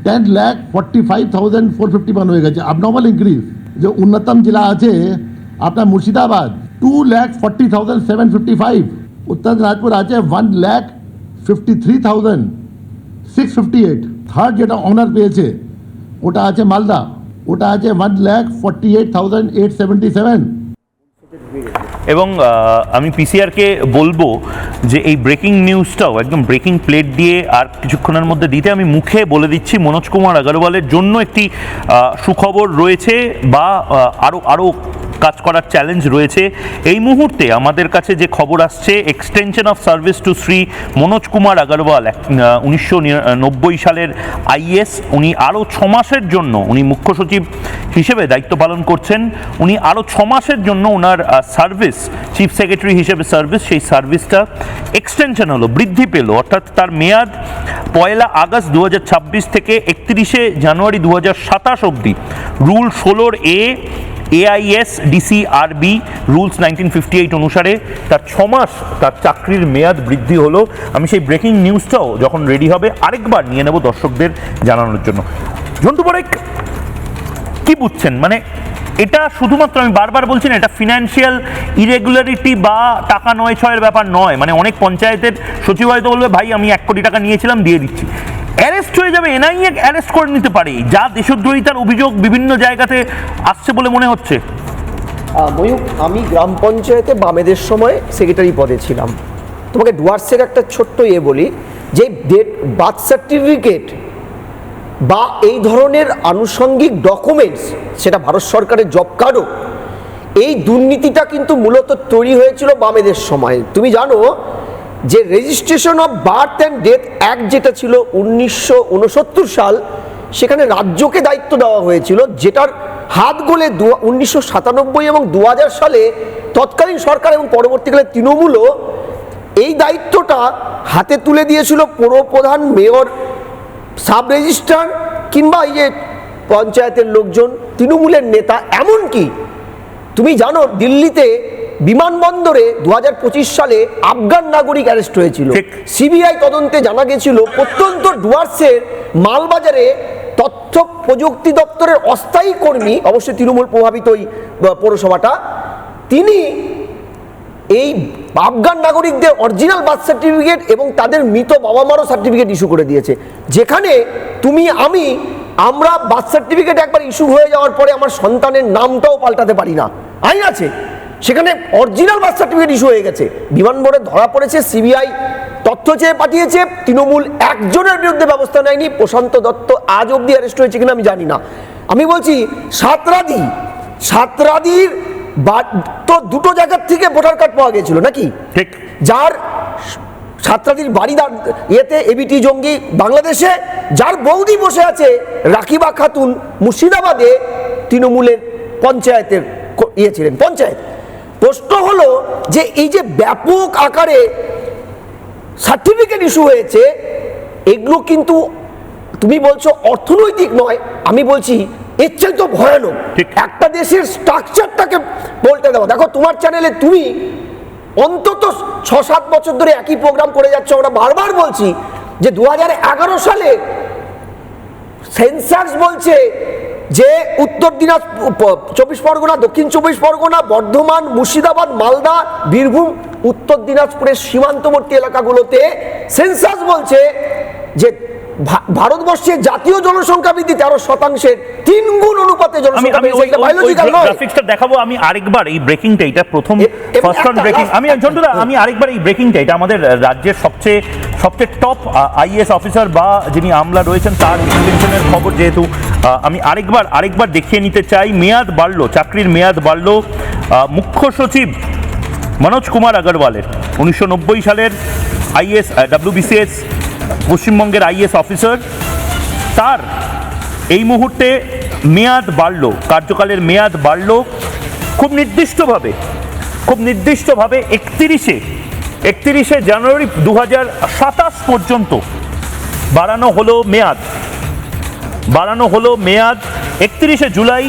10,45,451 হয়ে গেছে, abnormal increase। যে উন্নতম জেলা আছে আপনার মুর্শিদাবাদ 2,40,755। উত্তর দিনাজপুর আছে 1,53,658। থার্ড যেটা অনার পেয়েছে ওটা আছে মালদা, ওটা আছে 1,48,877। এবং আমি পিসিআরকে বলবো যে এই ব্রেকিং নিউজটাও একদম ব্রেকিং প্লেট দিয়ে আর কিছুক্ষণের মধ্যে দিতে। আমি মুখে বলে দিচ্ছি মনোজ কুমার আগরওয়ালের জন্য একটি সুখবর রয়েছে বা আরও কাজ করার চ্যালেঞ্জ রয়েছে। এই মুহূর্তে আমাদের কাছে যে খবর আসছে, extension of service to Shri Manoj Kumar Agarwal, 1990 সালের আইএস, উনি আরও 6 মাসের জন্য, উনি মুখ্য সচিব হিসেবে দায়িত্ব পালন করছেন, উনি আরও 6 মাসের জন্য ওনার সার্ভিস, চিফ সেক্রেটারি হিসেবে সার্ভিস, সেই সার্ভিসটা এক্সটেনশন হলো, বৃদ্ধি পেল। অর্থাৎ তার মেয়াদ 1 আগস্ট 2026 থেকে 31 জানুয়ারি 2027 অবধি রুল 16 AIS DCRB রুলস 1958 অনুসারে তার 6 মাস তার চাকরির মেয়াদ বৃদ্ধি হলো। আমি সেই ব্রেকিং নিউজটাও যখন রেডি হবে আরেকবার নিয়ে নেব দর্শকদের জানানোর জন্য। ঝন্টু পরেক, কি বুঝছেন? মানে এটা শুধুমাত্র, আমি বারবার বলছি না, এটা ফিনান্সিয়াল ইরেগুলারিটি বা টাকা 9-6-এর ব্যাপার নয়। মানে অনেক পঞ্চায়েতের সচিব হয়তো বলবে ভাই আমি 1 কোটি টাকা নিয়েছিলাম দিয়ে দিচ্ছি, অ্যারেস্ট হয়ে যাবে, এনআইএ অ্যারেস্ট করে নিতে পারে, যা দেশদ্রোহিতার অভিযোগ বিভিন্ন জায়গাতে আসছে বলে মনে হচ্ছে। ময়ূক, আমি গ্রাম পঞ্চায়েতে বামেদের সময় সেক্রেটারি পদে ছিলাম। তোমাকে ডুয়ার্সের একটা ছোট্ট বলি, যে বার্থ সার্টিফিকেট বা এই ধরনের আনুষঙ্গিক ডকুমেন্টস, সেটা ভারত সরকারের জব কার্ডও, এই দুর্নীতিটা কিন্তু মূলত তৈরি হয়েছিল বামেদের সময়। তুমি জানো যে registration of birth and death act যেটা ছিল 1969 সাল, সেখানে রাজ্যকে দায়িত্ব দেওয়া হয়েছিল, যেটার হাত গলে 1997 এবং 2000 সালে তৎকালীন সরকার এবং পরবর্তীকালে তৃণমূলও এই দায়িত্বটা হাতে তুলে দিয়েছিল পৌরপ্রধান, মেয়র, সাব রেজিস্ট্রার কিংবা এই যে পঞ্চায়েতের লোকজন, তৃণমূলের নেতা। এমনকি তুমি জানো দিল্লিতে বিমানবন্দরে 2025 সালে আফগান নাগরিক অ্যারেস্ট হয়েছিল। সিবিআই তদন্তে জানা গেছিল প্রত্যন্ত ডুয়ার্সের মালবাজারে তথ্য প্রযুক্তি দপ্তরের অস্থায়ী কর্মী, অবশ্যই তৃণমূল প্রভাবিত ওই পৌরসভাটা, তিনি এই আফগান নাগরিকদের অরিজিনাল বার্থ সার্টিফিকেট এবং তাদের মৃত বাবা মারও সার্টিফিকেট ইস্যু করে দিয়েছে। যেখানে তুমি আমরা বার্থ সার্টিফিকেট একবার ইস্যু হয়ে যাওয়ার পরে আমার সন্তানের নামটাও পাল্টাতে পারি না, আইন আছে, সেখানে অরিজিনাল বার্থ সার্টিফিকেট ইস্যু হয়ে গেছে। বিমানবন্দরে ধরা পড়েছে, সিবিআই তথ্য চেয়ে পাঠিয়েছে, তৃণমূল একজনের বিরুদ্ধে ব্যবস্থা নেয়নি। প্রশান্ত দত্ত আজ অবধি অ্যারেস্ট হয়েছে কিনা আমি জানি না। আমি বলছি সাতরাদির তো 2টো জায়গার থেকে ভোটার কার্ড পাওয়া গেছিল নাকি, ঠিক, যার সাতরাদির বাড়ি ইয়েতে এবিটি জঙ্গি বাংলাদেশে, যার বৌদি বসে আছে রাকিবা খাতুন মুর্শিদাবাদে, তৃণমূলের পঞ্চায়েতের ছিলেন পঞ্চায়েত। প্রশ্ন হলো যে এই যে ব্যাপক আকারে সার্টিফিকেট ইস্যু হয়েছে, এগুলো কিন্তু তুমি বলছো অর্থনৈতিক নয়, আমি বলছি এর চেয়ে তো ভয়ানক। একটা দেশের স্ট্রাকচারটাকে বলতে দাও। দেখো তোমার চ্যানেলে তুমি অন্তত 6-7 বছর ধরে একই প্রোগ্রাম করে যাচ্ছ। আমরা বারবার বলছি যে 2011 সালে সেন্সাস বলছে যে উত্তর দিনাজপুর, 24 পরগনা, দক্ষিণ 24 পরগনা, বর্ধমান, মুর্শিদাবাদ, মালদা, বীরভূম, উত্তর দিনাজপুরের সীমান্তবর্তী এলাকাগুলোতে সেন্সাস বলছে যে ভারতবর্ষের জাতীয় জনসংখ্যা বৃদ্ধি 13%, 3 গুণ অনুপাতে জনসংখ্যা বৃদ্ধি। এটা বায়োলজিক্যাল নয়। গ্রাফিক্সটা দেখাবো আমি আরেকবার, এই ব্রেকিংটা, এটা প্রথম ফার্স্ট অন ব্রেকিং। আমি আরেকবার এই ব্রেকিংটা, এটা আমাদের রাজ্যের সবচেয়ে টপ আইএস অফিসার বা যিনি আমলা রয়েছেন তার এক্সটেনশনের খবর, যেহেতু আমি আরেকবার দেখিয়ে নিতে চাই। মেয়াদ বাড়লো, চাকরির মেয়াদ বাড়লো মুখ্য সচিব মনোজ কুমার আগরওয়ালের, 1990 সালের আইএস, WBCS পশ্চিমবঙ্গের আইএস অফিসার, তার এই মুহূর্তে মেয়াদ বাড়লো, কার্যকালের মেয়াদ বাড়লো খুব নির্দিষ্টভাবে 31 জানুয়ারি 2027 পর্যন্ত বাড়ানো হলো মেয়াদ। বাড়ানো হলো মেয়াদ 31শে জুলাই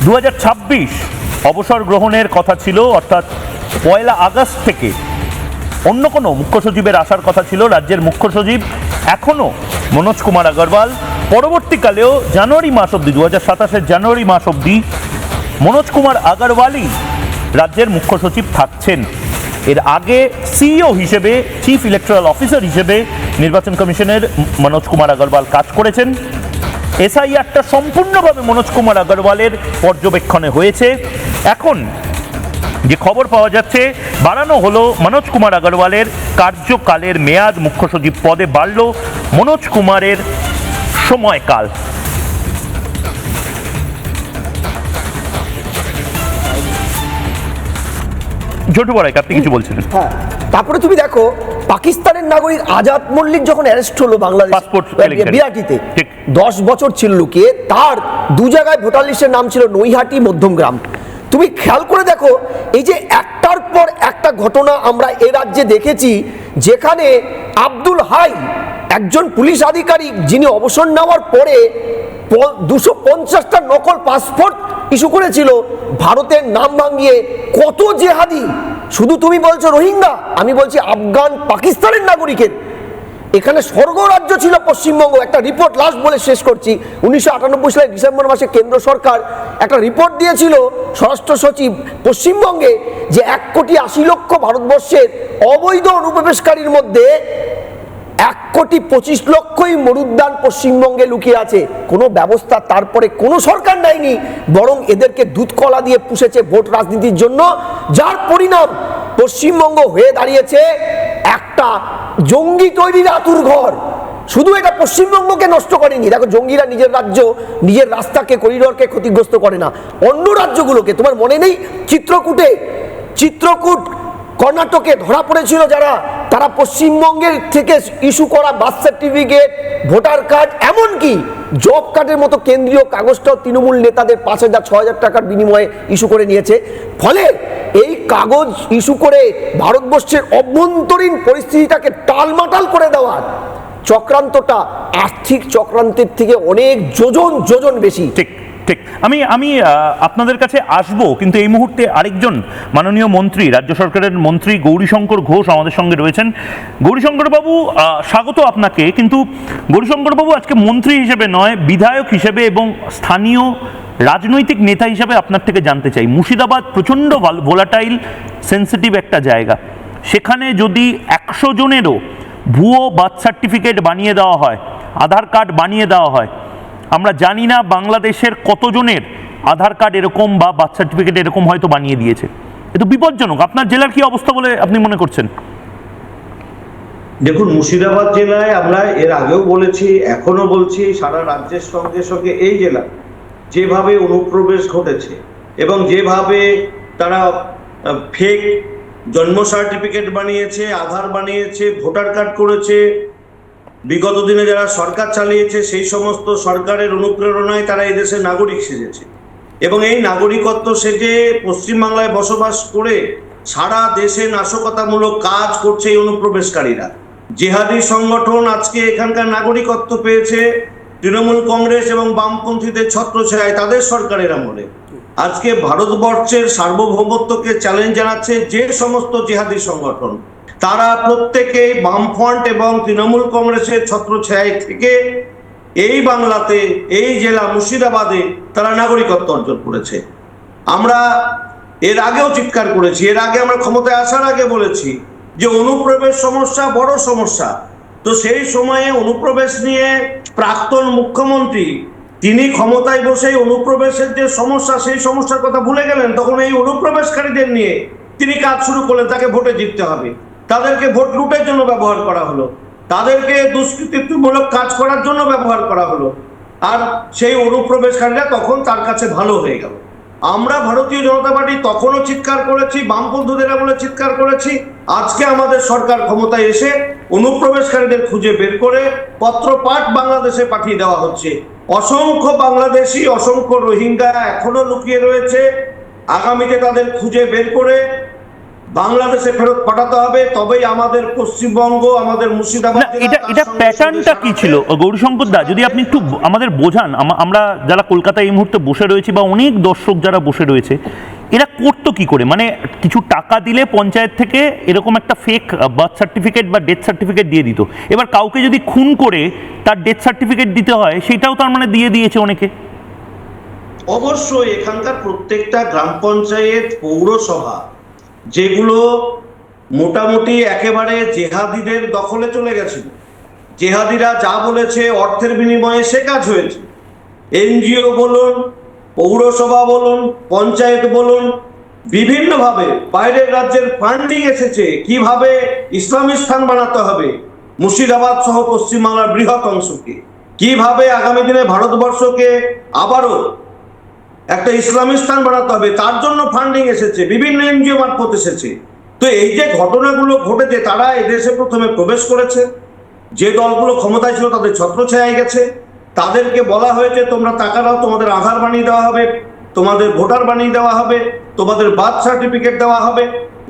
2026 অবসর গ্রহণের কথা ছিল, অর্থাৎ 1 আগস্ট থেকে অন্য কোনো মুখ্য সচিবের আসার কথা ছিল। রাজ্যের মুখ্য সচিব এখনও মনোজ কুমার আগরওয়াল, পরবর্তীকালেও জানুয়ারি মাস অবধি 2027 জানুয়ারি মাস অবধি মনোজ কুমার আগরওয়ালই রাজ্যের মুখ্য সচিব থাকছেন। এর আগে সিইও হিসেবে, চিফ ইলেকটোরাল অফিসার হিসেবে নির্বাচন কমিশনের মনোজ কুমার আগরওয়াল কাজ করেছেন। এসআইআরটা সম্পূর্ণভাবে মনোজ কুমার আগরওয়ালের পর্যবেক্ষণে হয়েছে। এখন যে খবর পাওয়া যাচ্ছে, বাড়ানো হলো মনোজ কুমার আগরওয়ালের কার্যকালের মেয়াদ, মুখ্য সচিব পদে বাড়ল মনোজ কুমারের সময়কাল। ঝন্টু বড়াই, আপনি কিছু বলছিলেন? হ্যাঁ, তারপরে তুমি দেখো পাকিস্তানের নাগরিক আজাদ মল্লিক যখন অ্যারেস্ট হলো বাংলাদেশ পাসপোর্ট কেলেঙ্কারি। বিরাটিতে, ঠিক। 10 বছর ছিল লুকিয়ে, তার 2 জায়গায় ভোটার লিস্টের নাম ছিল নৈহাটি, মধ্যমগ্রাম। তুমি খেয়াল করে দেখো, এই যে একটার পর একটা ঘটনা আমরা এ রাজ্যে দেখেছি, যেখানে আব্দুল হাই একজন পুলিশ আধিকারিক, যিনি অবসর নেওয়ার পরে 250টা নকল পাসপোর্ট ইস্যু করেছিল ভারতের নাম ভাঙিয়ে। কত জেহাদি, শুধু তুমি বলছো রোহিঙ্গা, আমি বলছি আফগান পাকিস্তানের নাগরিকের। এখানে স্বর্গরাজ্য ছিল পশ্চিমবঙ্গ। একটা রিপোর্ট লাস্ট বলে শেষ করছি, 1998 সালের ডিসেম্বর মাসে কেন্দ্র সরকার একটা রিপোর্ট দিয়েছিল স্বরাষ্ট্র সচিব পশ্চিমবঙ্গে, যে 1,80,00,000 ভারতবর্ষের অবৈধ অনুপ্রবেশকারীর মধ্যে 1,25,00,000ই মরুদ্যান পশ্চিমবঙ্গে লুকিয়ে আছে। কোনো ব্যবস্থা তারপরে কোনো সরকার নেয়নি, বরং এদেরকে দুধ কলা দিয়ে পুষেছে ভোট রাজনীতির জন্য, যার পরিণাম পশ্চিমবঙ্গ হয়ে দাঁড়িয়েছে একটা জঙ্গি তৈরির আতুর ঘর। শুধু এটা পশ্চিমবঙ্গকে নষ্ট করেনি, দেখো জঙ্গিরা নিজের রাজ্য, নিজের রাস্তাকে, করিডোরকে ক্ষতিগ্রস্ত করে না, অন্য রাজ্যগুলোকে। তোমার মনে নেই চিত্রকূট কর্ণাটকে ধরা পড়েছিল যারা, তারা পশ্চিমবঙ্গের থেকে ইস্যু করা বার্থ সার্টিফিকেট, ভোটার কার্ড, এমনকি জব কার্ডের মতো কেন্দ্রীয় কাগজটাও তৃণমূল নেতাদের 5,000-6,000 টাকার বিনিময়ে ইস্যু করে নিয়েছে। ফলে এই কাগজ ইস্যু করে ভারতবর্ষের অভ্যন্তরীণ পরিস্থিতিটাকে টালমাটাল করে দেওয়ার চক্রান্তটা আর্থিক চক্রান্তের থেকে অনেক যোজন বেশি। ঠিক ঠিক। আমি আপনাদের কাছে আসবো, কিন্তু এই মুহূর্তে আরেকজন মাননীয় মন্ত্রী, রাজ্য সরকারের মন্ত্রী গৌরীশঙ্কর ঘোষ আমাদের সঙ্গে রয়েছেন। গৌরীশঙ্কর বাবু, স্বাগত আপনাকে। কিন্তু গৌরীশঙ্কর বাবু, আজকে মন্ত্রী হিসেবে নয়, বিধায়ক হিসেবে এবং স্থানীয় রাজনৈতিক নেতা হিসেবে আপনার থেকে জানতে চাই, মুর্শিদাবাদ প্রচণ্ড ভোলাটাইল সেন্সিটিভ একটা জায়গা, সেখানে যদি 100 জনেরও ভুয়ো বার্থ সার্টিফিকেট বানিয়ে দেওয়া হয়, আধার কার্ড বানিয়ে দেওয়া হয়, আমরা জানি না বাংলাদেশের কতজনের আধার কার্ড এরকম বা বার্থ সার্টিফিকেট এরকম হয়তো বানিয়ে দিয়েছে। এ তো বিপজ্জনক। আপনার জেলার কি অবস্থা বলে আপনি মনে করছেন? দেখুন, মুর্শিদাবাদ জেলায় আমরা এর আগেও বলেছি, এখনো বলছি, সারা রাজ্যের সঙ্গে সঙ্গে এই জেলা যেভাবে অনুপ্রবেশ ঘটেছে এবং যেভাবে তারা ফেক জন্ম সার্টিফিকেট বানিয়েছে, আধার বানিয়েছে, ভোটার কার্ড করেছে, বিগত দিনে যারা সরকার চালিয়েছে সেই সমস্ত সরকারের অনুপ্রেরণায় তারা এই দেশের নাগরিক সেজেছে এবং এই নাগরিকত্ব সেজে পশ্চিমবাংলায় বসবাস করে সারা দেশে নাশকতামূলক কাজ করছে এই অনুপ্রবেশকারীরা। জিহাদি সংগঠন আজকে এখানকার নাগরিকত্ব পেয়েছে তৃণমূল কংগ্রেস এবং বামপন্থীদের ছত্রছায়ায়, তাদের সরকারের আমলে। আজকে ভারতবর্ষের সার্বভৌমত্বকে চ্যালেঞ্জ জানাচ্ছে যে সমস্ত জিহাদি সংগঠন, তারা প্রত্যেকেই বামফ্রন্ট এবং তৃণমূল কংগ্রেসের ছত্রছায়ায় থেকে এই বাংলাতে, এই জেলা মুর্শিদাবাদে তারা নাগরিকত্ব অর্জন করেছে। আমরা এর আগেও চিৎকার করেছি, এর আগে আমরা ক্ষমতায় আসার আগে বলেছি যে অনুপ্রবেশ সমস্যা বড় সমস্যা। তো সেই সময়ে অনুপ্রবেশ নিয়ে প্রাক্তন মুখ্যমন্ত্রী তিনি ক্ষমতায় বসে অনুপ্রবেশের যে সমস্যা, সেই সমস্যার কথা ভুলে গেলেন। তখন এই অনুপ্রবেশকারীদের নিয়ে তিনি কাজ শুরু করলেন, তাকে ভোটে জিততে হবে, তাদেরকে ভোট লুটের জন্য ব্যবহার করা হলো, তাদেরকে দুষ্কৃতিমূলক কাজ করার জন্য ব্যবহার করা হলো, আর সেই অনুপ্রবেশকারীরা তখন তার কাছে ভালো হয়ে গেল। আমরা ভারতীয় জনতা পার্টি তখনও চিৎকার করেছি, বামপন্থীরা বলে চিৎকার করেছি। আজকে আমাদের সরকার ক্ষমতায় এসে অনুপ্রবেশকারীদের খুঁজে বের করে পত্রপাঠ বাংলাদেশে পাঠিয়ে দেওয়া হচ্ছে। অসংখ্য বাংলাদেশি, অসংখ্য রোহিঙ্গা এখনো লুকিয়ে রয়েছে। আগামীতে তাদের খুঁজে বের করে বাংলাদেশে ফেরত পাঠাতে হবে, তবেই আমাদের পশ্চিমবঙ্গ, আমাদের মুর্শিদাবাদ না, এটা প্যাটার্নটা কি ছিল গৌরীশঙ্কর দা, যদি আপনি একটু আমাদের বোঝান। আমরা যারা কলকাতায় এই মুহূর্তে বসে রয়েছি বা অনেক দর্শক যারা বসে রয়েছে, এরা করতো কি করে? মানে কিছু টাকা দিলে পঞ্চায়েত থেকে এরকম একটা ফেক বার্থ সার্টিফিকেট বা ডেথ সার্টিফিকেট দিয়ে দিত। এবার কাউকে যদি খুন করে তার ডেথ সার্টিফিকেট দিতে হয়, সেটাও তার মানে দিয়ে দিয়েছে অনেকে। অবশ্যই এখানকার প্রত্যেকটা গ্রাম পঞ্চায়েত, পৌরসভা, যেগুলো মোটামুটি একেবারে জেহাদিদের দখলে চলে গেছিল, জেহাদিরা যা বলেছে অর্থের বিনিময়ে সে কাজ হয়েছে। এনজিও বলুন, পৌরসভা বলুন, পঞ্চায়েত বলুন, বিভিন্নভাবে বাইরের রাজ্যের ফান্ডিং এসেছে কিভাবে ইসলামী স্থান বানাতে হবে মুর্শিদাবাদ সহ পশ্চিমবাংলার বৃহৎ অংশকে, কিভাবে আগামী দিনে ভারতবর্ষকে আবারও একটা ইসলামী স্থান বানাতে হবে, তার জন্য ফান্ডিং এসেছে, বিভিন্ন এনজিও মারফত এসেছে। তো এই যে ঘটনাগুলো ঘটেছে, তারা এদেশে প্রথমে প্রবেশ করেছে, যে দলগুলো ক্ষমতায় ছিল তাদের ছত্রছায়ায় গেছে, তাদেরকে বলা হয়েছে তোমরা টাকা দাও, তোমাদের আধার বানিয়ে দেওয়া হবে, তোমাদের ভোটার বানিয়ে দেওয়া হবে, তোমাদের বার্থ সার্টিফিকেট দেওয়া হবে।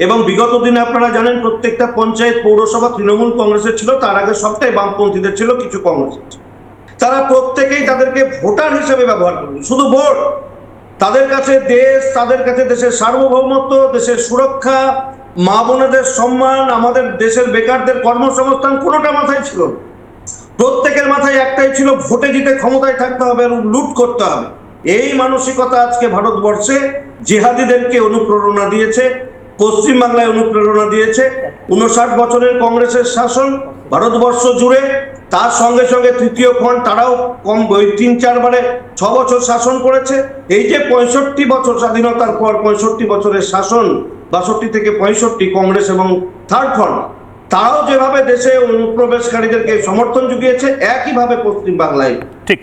এবং বিগত দিনে আপনারা জানেন প্রত্যেকটা পঞ্চায়েত পৌরসভা তৃণমূল কংগ্রেসের ছিল, তার আগে সবটাই বামপন্থীদের ছিল, কিছু কংগ্রেসের ছিল। তারা প্রত্যেকেই তাদেরকে ভোটার হিসেবে ব্যবহার করবে, শুধু ভোট। তাদের কাছে দেশ, তাদের কাছে দেশের সার্বভৌমত্ব, দেশের সুরক্ষা, মা বোনেদের সম্মান, আমাদের দেশের বেকারদের কর্মসংস্থান কোনোটা মাথায় ছিল না। প্রত্যেকের মাথায় একটাই ছিল, ভোটে জিতে ক্ষমতায় থাকতে হবে আর লুট করতে হবে। এই মানসিকতা আজকে ভারতবর্ষে জিহাদিদেরকে অনুপ্রেরণা দিয়েছে, পশ্চিমবাংলায় অনুপ্রেরণা দিয়েছে। 59 বছরের কংগ্রেসের শাসন ভারতবর্ষ জুড়ে, তার সঙ্গে সঙ্গে তৃতীয় ফ্রন্ট তারাও কম 3-4 বারে 6 বছর শাসন করেছে। এই যে 65 বছর স্বাধীনতার পর 65 বছরের শাসন, 62 থেকে 65 কংগ্রেস এবং থার্ড ফ্রন্ট, তারাও যেভাবে দেশে অনুপ্রবেশকারীদেরকে সমর্থন জুগিয়েছে, একইভাবে পশ্চিমবাংলায়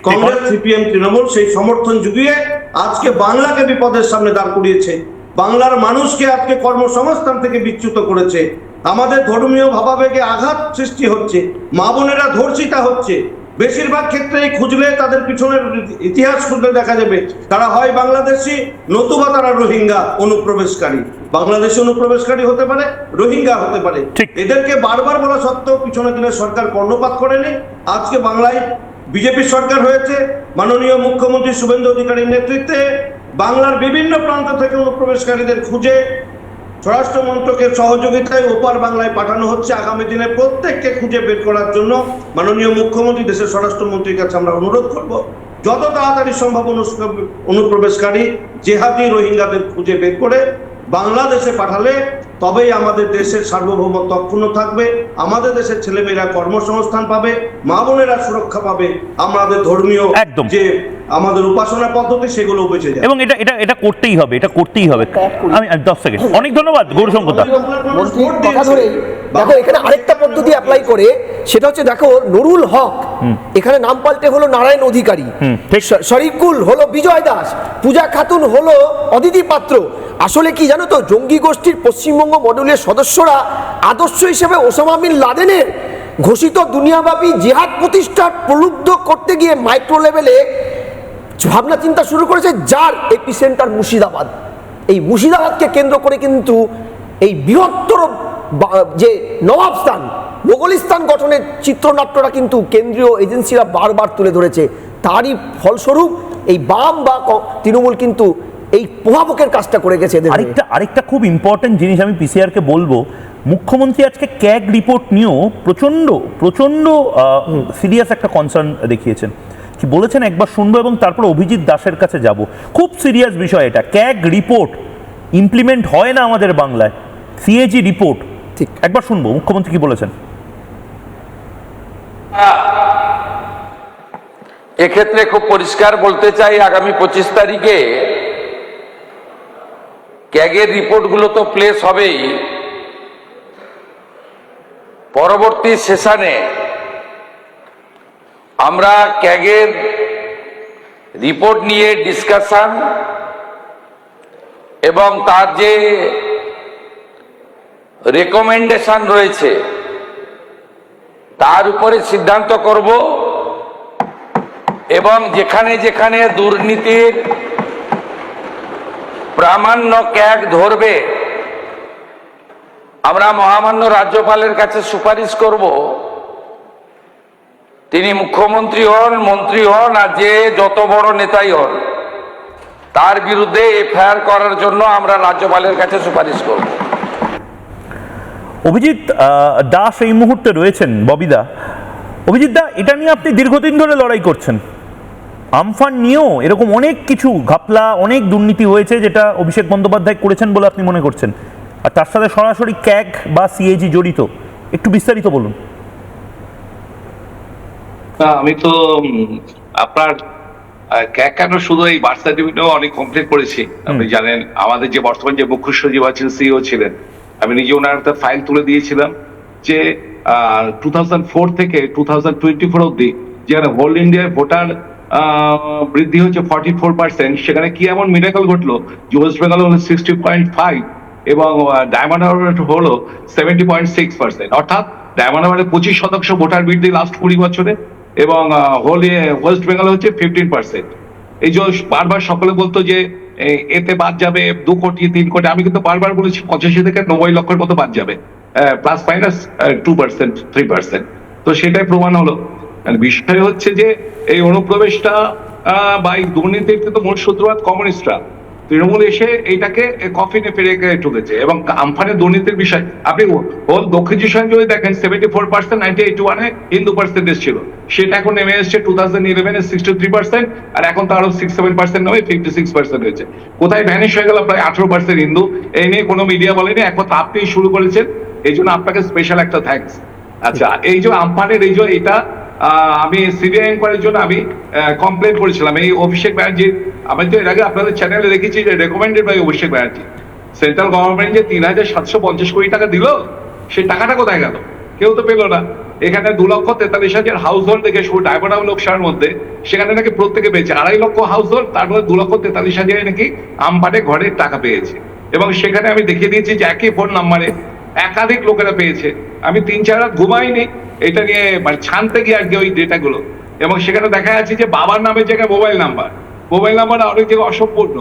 কংগ্রেস, সিপিএম, তৃণমূল সেই সমর্থন জুগিয়ে আজকে বাংলাকে বিপদের সামনে দাঁড় করিয়েছে, বাংলার মানুষকে আজকে কর্মসংস্থান থেকে বিচ্যুত করেছে। আমাদের ধর্মীয় ভাবাবেগে আঘাত সৃষ্টি হচ্ছে, মা বোনেরা ধর্ষিতা হচ্ছে। বেশিরভাগ ক্ষেত্রেই খুঁজলে তাদের পিছনের ইতিহাস খুঁজলে দেখা যাবে তারা হয় বাংলাদেশি, নতুবা তারা রোহিঙ্গা অনুপ্রবেশকারী। বাংলাদেশি অনুপ্রবেশকারী হতে পারে, রোহিঙ্গা হতে পারে। এদেরকে বারবার বলা সত্ত্বেও পিছনে দিনের সরকার কর্ণপাত করেনি। আজকে বাংলায় বিজেপি সরকার হয়েছে, মাননীয় মুখ্যমন্ত্রী শুভেন্দু অধিকারীর নেতৃত্বে বাংলার বিভিন্ন প্রান্ত থেকে অনুপ্রবেশকারীদের খুঁজে স্বরাষ্ট্র মন্ত্রকের সহযোগিতায় ওপার বাংলায় পাঠানো হচ্ছে। আগামী দিনে প্রত্যেককে খুঁজে বের করার জন্য মাননীয় মুখ্যমন্ত্রী, দেশের স্বরাষ্ট্রমন্ত্রীর কাছে আমরা অনুরোধ করব, যত তাড়াতাড়ি সম্ভব অনুপ্রবেশকারী জেহাদি রোহিঙ্গাদের খুঁজে বের করে বাংলাদেশে পাঠালে তবেই আমাদের দেশের সার্বভৌমত্ব অক্ষুণ্ণ থাকবে, আমাদের দেশের ছেলেমেয়েরা কর্মসংস্থান পাবে, মা বোনেরা সুরক্ষা পাবে, আমাদের ধর্মীয় যে আমাদের উপাসনা পদ্ধতি সেগুলো বেঁচে যাবে। এবং এটা করতেই হবে, এটা করতেই হবে। আমি 10 সেকেন্ড, অনেক ধন্যবাদ গৌরশঙ্কর দা। কথা ধরে দেখো এখানে আরেকটা পদ্ধতি অ্যাপ্লাই করে, সেটা হচ্ছে দেখো নুরুল হক এখানে নাম পাল্টে হলো নারায়ণ অধিকারী, শরিকুল হলো বিজয় দাস, পূজা খাতুন হলো অদিতি পাত্র। আসলে কি জানো তো, জঙ্গি গোষ্ঠীর পশ্চিমবঙ্গ মডেলের সদস্যরা আদর্শ হিসেবে ওসামা বিন লাদেনের ঘোষিত দুনিয়াব্যাপী জিহাদ প্রতিষ্ঠা প্রলুব্ধ করতে গিয়ে মাইক্রো লেভেলে ভাবনা চিন্তা শুরু করেছে, যার এপিসেন্টার মুর্শিদাবাদ। এই মুর্শিদাবাদকে কেন্দ্র করে কিন্তু এই বৃহত্তর যে নবাবস্থান, মোগলিস্তান গঠনের চিত্রনাট্যটা কিন্তু কেন্দ্রীয় এজেন্সিরা বারবার তুলে ধরেছে। তারই ফলস্বরূপ এই বাম বা তৃণমূল কিন্তু এই প্রভাবকের কাজটা করে গেছে। আরেকটা খুব ইম্পর্টেন্ট জিনিস আমি পিসিআরকে বলবো, মুখ্যমন্ত্রী আজকে ক্যাগ রিপোর্ট নিয়েও প্রচন্ড সিরিয়াস একটা কনসার্ন দেখিয়েছেন। কি বলেছেন একবার শুনবো এবং তারপর অভিজিৎ দাসের কাছে যাব। খুব সিরিয়াস বিষয় এটা, ক্যাগ রিপোর্ট ইমপ্লিমেন্ট হয় না আমাদের বাংলায়, সিএজি রিপোর্ট। ঠিক, একবার শুনবো মুখ্যমন্ত্রী কি বলেছেন। এক্ষেত্রে খুব পরিষ্কার বলতে চাই, আগামী 25 তারিখে ক্যাগের রিপোর্টগুলো তো প্লেস হবেই, পরবর্তী সেশনে আমরা ক্যাগের রিপোর্ট নিয়ে ডিসকাশন এবং তার যে রেকমেন্ডেশন রয়েছে তার উপরে সিদ্ধান্ত করব, এবং যেখানে যেখানে দুর্নীতির প্রামাণ্য ক্যাগ ধরবে আমরা মহামান্য রাজ্যপালের কাছে সুপারিশ করব, তিনি মুখ্যমন্ত্রী হন, মন্ত্রী হন, আর যে যত বড় নেতাই হন, তার বিরুদ্ধে এফআইআর করার জন্য আমরা রাজ্যপালের কাছে সুপারিশ করব। অভিজিৎ দাস এই মুহূর্তে রয়েছেন, ববিদা। অভিজিৎ দা, এটা নিয়ে আপনি দীর্ঘদিন ধরে লড়াই করছেন। আমফান নিয়েও এরকম অনেক কিছু ঘাপলা, অনেক দুর্নীতি হয়েছে যেটা অভিষেক বন্দ্যোপাধ্যায় করেছেন বলে আপনি মনে করছেন, আর তার সাথে সরাসরি ক্যাগ বা সিএজি জড়িত। একটু বিস্তারিত বলুন। আমি তো আপনার কেন শুধু এই বার্থ সার্টিফিকেটও অনেক কমপ্লিট করেছি। আপনি জানেন আমাদের যে বর্তমান যে মুখ্য সচিব আছেন, সিইও ছিলেন, আমি নিজে ওনার একটা ফাইল তুলে দিয়েছিলাম যে 2004 থেকে 2024 অব্দি যেখানে হোল ইন্ডিয়ায় ভোটার বৃদ্ধি হচ্ছে 44%, সেখানে কি এমন মিরাকল ঘটলো যে ওয়েস্ট বেঙ্গল হলো 60.5 এবং ডায়মন্ড হারবার হলো 70.6%, অর্থাৎ ডায়মন্ড হারবারে 25% ভোটার বৃদ্ধি লাস্ট 20 বছরে, এবং ওয়েস্ট বেঙ্গল হচ্ছে 15%। এই যে বারবার সকলে বলতো যে এতে বাদ যাবে 2 কোটি 3 কোটি, আমি কিন্তু বারবার বলেছি 85 থেকে 90 লক্ষের মতো বাদ যাবে, প্লাস মাইনাস 2% 3%। তো সেটাই প্রমাণ হলো। বিষয় হচ্ছে যে এই অনুপ্রবেশটা বা এই দুর্নীতির কিন্তু মূল সূত্রপাত কমিউনিস্টরা, তৃণমূল এসে এইটাকে কফিনে ফেলে ঠুকেছে। এবং আমফানের দুর্নীতির বিষয় আপনি হোল দক্ষিণ চব্বিশ যদি দেখেন 74%, 1981-এ হিন্দু পার্সেন্টেজ ছিল, সেটা এখন নেমে এসছে 2011-এ 63%, আর এখন তো আরো 6-7% নেমে 56% হয়েছে। কোথায় ভ্যানিশ হয়ে গেল প্রায় 18% হিন্দু? এই নিয়ে কোনো মিডিয়া বলেনি, একমাত্র আপনি শুরু করেছেন, এই জন্য আপনাকে স্পেশাল একটা থ্যাঙ্কস। আচ্ছা, এই যে আমফানের এই যে এটা আমি সিবিআই ইনকোয়ারির জন্য আমি কমপ্লেন করেছিলাম এই অভিষেক ব্যানার্জি। আমি তো এর আগে আপনাদের চ্যানেলে দেখেছি যে recommended by Abhishek Banerjee. Central government যে 3,750 কোটি টাকা দিল, সেই টাকাটা কোথায় গেল? কেউ তো পেলো না। এখানে 2,43,000 হাউস হোল্ড দেখে শুধু ডায়মন্ড লোকসার মধ্যে, সেখানে নাকি প্রত্যেকে পেয়েছে 2.5 লক্ষ হাউস হোল্ড, তার মধ্যে 2,43,000 নাকি আমপাটে ঘরের টাকা পেয়েছে। এবং সেখানে আমি দেখিয়ে দিয়েছি যে একই ফোন নাম্বারে একাধিক লোকেরা পেয়েছে। আমি 3-4 রাত ঘুমাইনি এটা নিয়ে, মানে ছানতে গিয়ে আর কি ওই ডেটাগুলো। এবং সেখানে দেখা যাচ্ছে যে বাবার নামের জায়গায় মোবাইল নাম্বার অনেক জায়গায় অসম্পূর্ণ,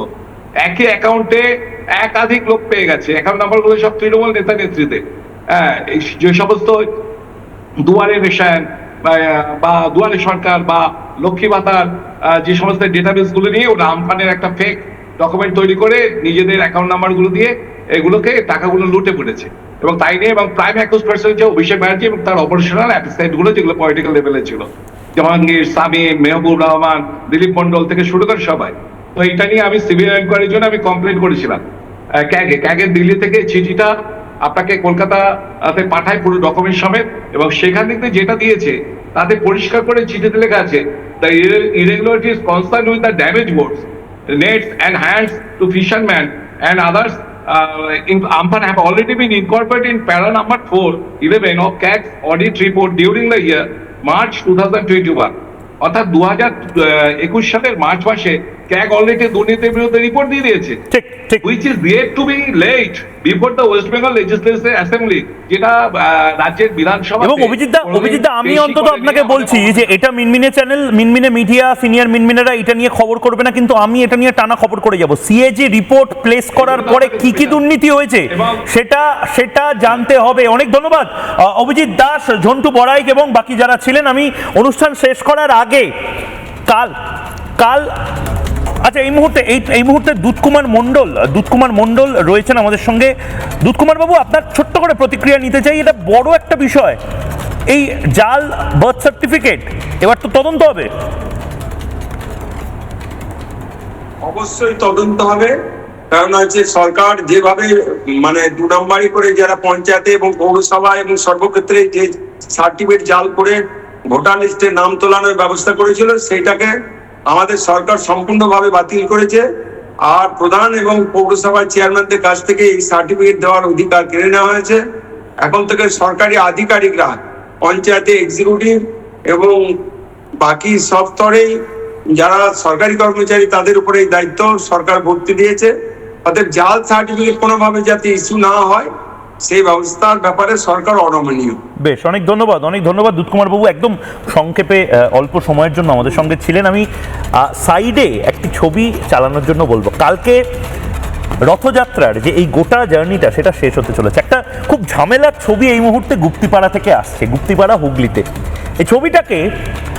একই অ্যাকাউন্টে একাধিক লোক পেয়ে গেছে। অ্যাকাউন্ট নাম্বারগুলো সব তৃণমূল নেতা নেতৃত্বে। যে সমস্ত দুয়ারে রেশন বা দুয়ারে সরকার বা লক্ষ্মী ভাতার যে সমস্ত ডেটাবেস গুলো নিয়ে ওরা আমফানের একটা ফেক ডকুমেন্ট তৈরি করে নিজেদের অ্যাকাউন্ট নাম্বারগুলো দিয়ে এগুলোকে টাকাগুলো লুটে পড়েছে। এবং তাই নিয়ে এবং প্রাইম অ্যাকিউজড পারসন হচ্ছে অভিষেক ব্যানার্জি এবং তার অপারেশনাল অ্যাসিস্ট্যান্ট গুলো, যেগুলো পলিটিক্যাল লেভেলে ছিল, জাহাঙ্গীর, সামিম, মেহবুব রহমান, দিলীপ মন্ডল থেকে শুরু করে সবাই। তো এটা নিয়ে আমি সিবিআই ইনকোয়ারির জন্য আমি কমপ্লেন করেছিলাম ক্যাগের দিল্লি থেকে চিঠিটা আপনাকে কলকাতাতে পাঠায় পুরো ডকুমেন্ট সমেত। এবং সেখান থেকে যেটা দিয়েছে তাতে পরিষ্কার করে চিঠিতে লেখা আছে, the irregularities concerned with the damage boats, nets and hands to fishermen and others in Amphan have already been incorporated in para number 411 of CAG's audit report during the year March 2021. অর্থাৎ 2021 সালের March মাসে CAG already দুর্নীতির বিরুদ্ধে report দিয়ে দিয়েছে, which is yet to be laid before the West Bengal Legislative Assembly, যেটা রাজ্যের বিধানসভা। এবং অভিজিৎ দা, আমি অন্তত আপনাকে বলছি যে এটা মিনমিনে চ্যানেল, মিনমিনে মিডিয়া, সিনিয়র মিনমিনেরা এটা নিয়ে খবর করবে না, কিন্তু আমি এটা নিয়ে টানা খবর করে যাব। সিএজি রিপোর্ট প্লেস করার পরে কি কি দুর্নীতি হয়েছে সেটা জানতে হবে। অনেক ধন্যবাদ অভিজিৎ দাস, ঝন্টু বড়াইক এবং বাকি যারা ছিলেন। আমি অনুষ্ঠান শেষ করার আগে কাল আচ্ছা, এই মুহূর্তে দুধকুমার মণ্ডল রয়েছেন আমাদের সঙ্গে। দুধকুমার বাবু, আপনার ছোট্ট করে প্রতিক্রিয়া নিতে চাই। এটা বড় একটা বিষয়, এই জাল বার্থ সার্টিফিকেট, এবার তো তদন্ত হবে। অবশ্যই তদন্ত হবে, কারণ হচ্ছে সরকার যেভাবে মানে 2 নম্বরই করে যারা পঞ্চায়েতে এবং পৌরসভা এবং সর্বক্ষেত্রে যে সার্টিফিকেট জাল করে ভোটার লিস্টে নাম তোলানোর ব্যবস্থা করেছিল, সেইটাকে আমাদের সরকার সম্পূর্ণভাবে বাতিল করেছে। আর প্রধান এবং পৌরসভার চেয়ারম্যানদের কাছ থেকে এই সার্টিফিকেট দেওয়ার অধিকার কেড়ে নেওয়া হয়েছে। এখন থেকে সরকারি আধিকারিকরা, পঞ্চায়েতে এক্সিকিউটিভ এবং বাকি সব স্তরেই যারা সরকারি কর্মচারী, তাদের উপরে এই দায়িত্ব সরকার ভর্তি দিয়েছে। অর্থাৎ জাল সার্টিফিকেট কোনোভাবে যাতে ইস্যু না হয় সেই ব্যবস্থার ব্যাপারে সরকার অনমনীয়। বেশ, অনেক ধন্যবাদ দুধকুমার বাবু। একদম সংক্ষেপে অল্প সময়ের জন্য আমাদের সঙ্গে ছিলেন। আমি সাইডে একটি ছবি চালানোর জন্য বলবো। কালকে রথযাত্রার যে এই গোটা জার্নিটা সেটা শেষ হতে চলেছে। একটা খুব ঝামেলার ছবি এই মুহূর্তে গুপ্তিপাড়া থেকে আসছে, গুপ্তিপাড়া হুগলিতে। এই ছবিটাকে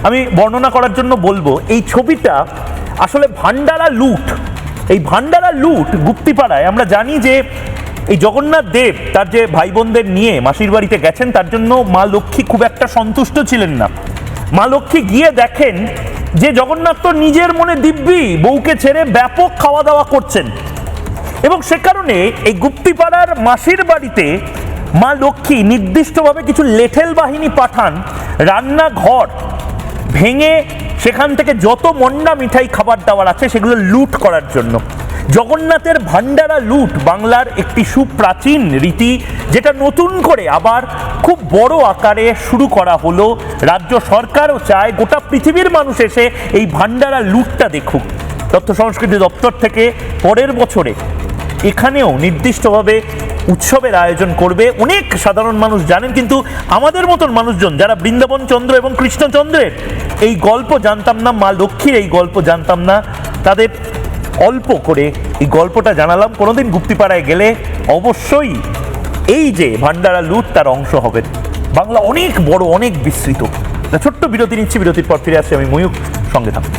আমি বর্ণনা করার জন্য বলবো, এই ছবিটা আসলে ভান্ডারা লুট। এই ভান্ডারা লুট গুপ্তিপাড়ায় আমরা জানি যে এই জগন্নাথ দেব তার যে ভাই বোনদের নিয়ে মাসির বাড়িতে গেছেন, তার জন্য মা লক্ষ্মী খুব একটা সন্তুষ্ট ছিলেন না। মা লক্ষ্মী গিয়ে দেখেন যে জগন্নাথ তো নিজের মনে দিব্যি বউকে ছেড়ে ব্যাপক খাওয়া দাওয়া করছেন, এবং সে কারণে এই গুপ্তিপাড়ার মাসির বাড়িতে মা লক্ষ্মী নির্দিষ্টভাবে কিছু লেঠেল বাহিনী পাঠান রান্নাঘর ভেঙে সেখান থেকে যত মন্ডা মিঠাই খাবার দাবার আছে সেগুলো লুট করার জন্য। জগন্নাথের ভান্ডারা লুট বাংলার একটি সুপ্রাচীন রীতি, যেটা নতুন করে আবার খুব বড় আকারে শুরু করা হলো। রাজ্য সরকারও চায় গোটা পৃথিবীর মানুষ এসে এই ভান্ডারা লুটটা দেখুক। তথ্য সংস্কৃতি দপ্তর থেকে পরের বছরে এখানেও নির্দিষ্টভাবে উৎসবের আয়োজন করবে। অনেক সাধারণ মানুষ জানেন, কিন্তু আমাদের মতন মানুষজন যারা বৃন্দাবন চন্দ্র এবং কৃষ্ণচন্দ্রের এই গল্প জানতাম না, মা লক্ষ্মীর এই গল্প জানতাম না, তাদের অল্প করে এই গল্পটা জানালাম। কোনোদিন গুপ্তিপাড়ায় গেলে অবশ্যই এই যে ভান্ডারা লুট তার অংশ হবেন। বাংলা অনেক বড়, অনেক বিস্তৃত। ছোট্ট বিরতি নিচ্ছি, বিরতির পর ফিরে আসছি আমি ময়ূক, সঙ্গে থাকুন।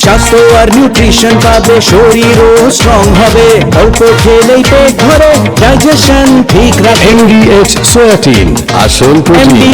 স্বাস্থ্য আর নিউট্রিশন পাবে, শরীরও স্ট্রং হবে, অল্প খেলেই পেট ভরে, ডাইজেশন ঠিক রাখে। MDH সোয়াটিন, আসল প্রোটিন।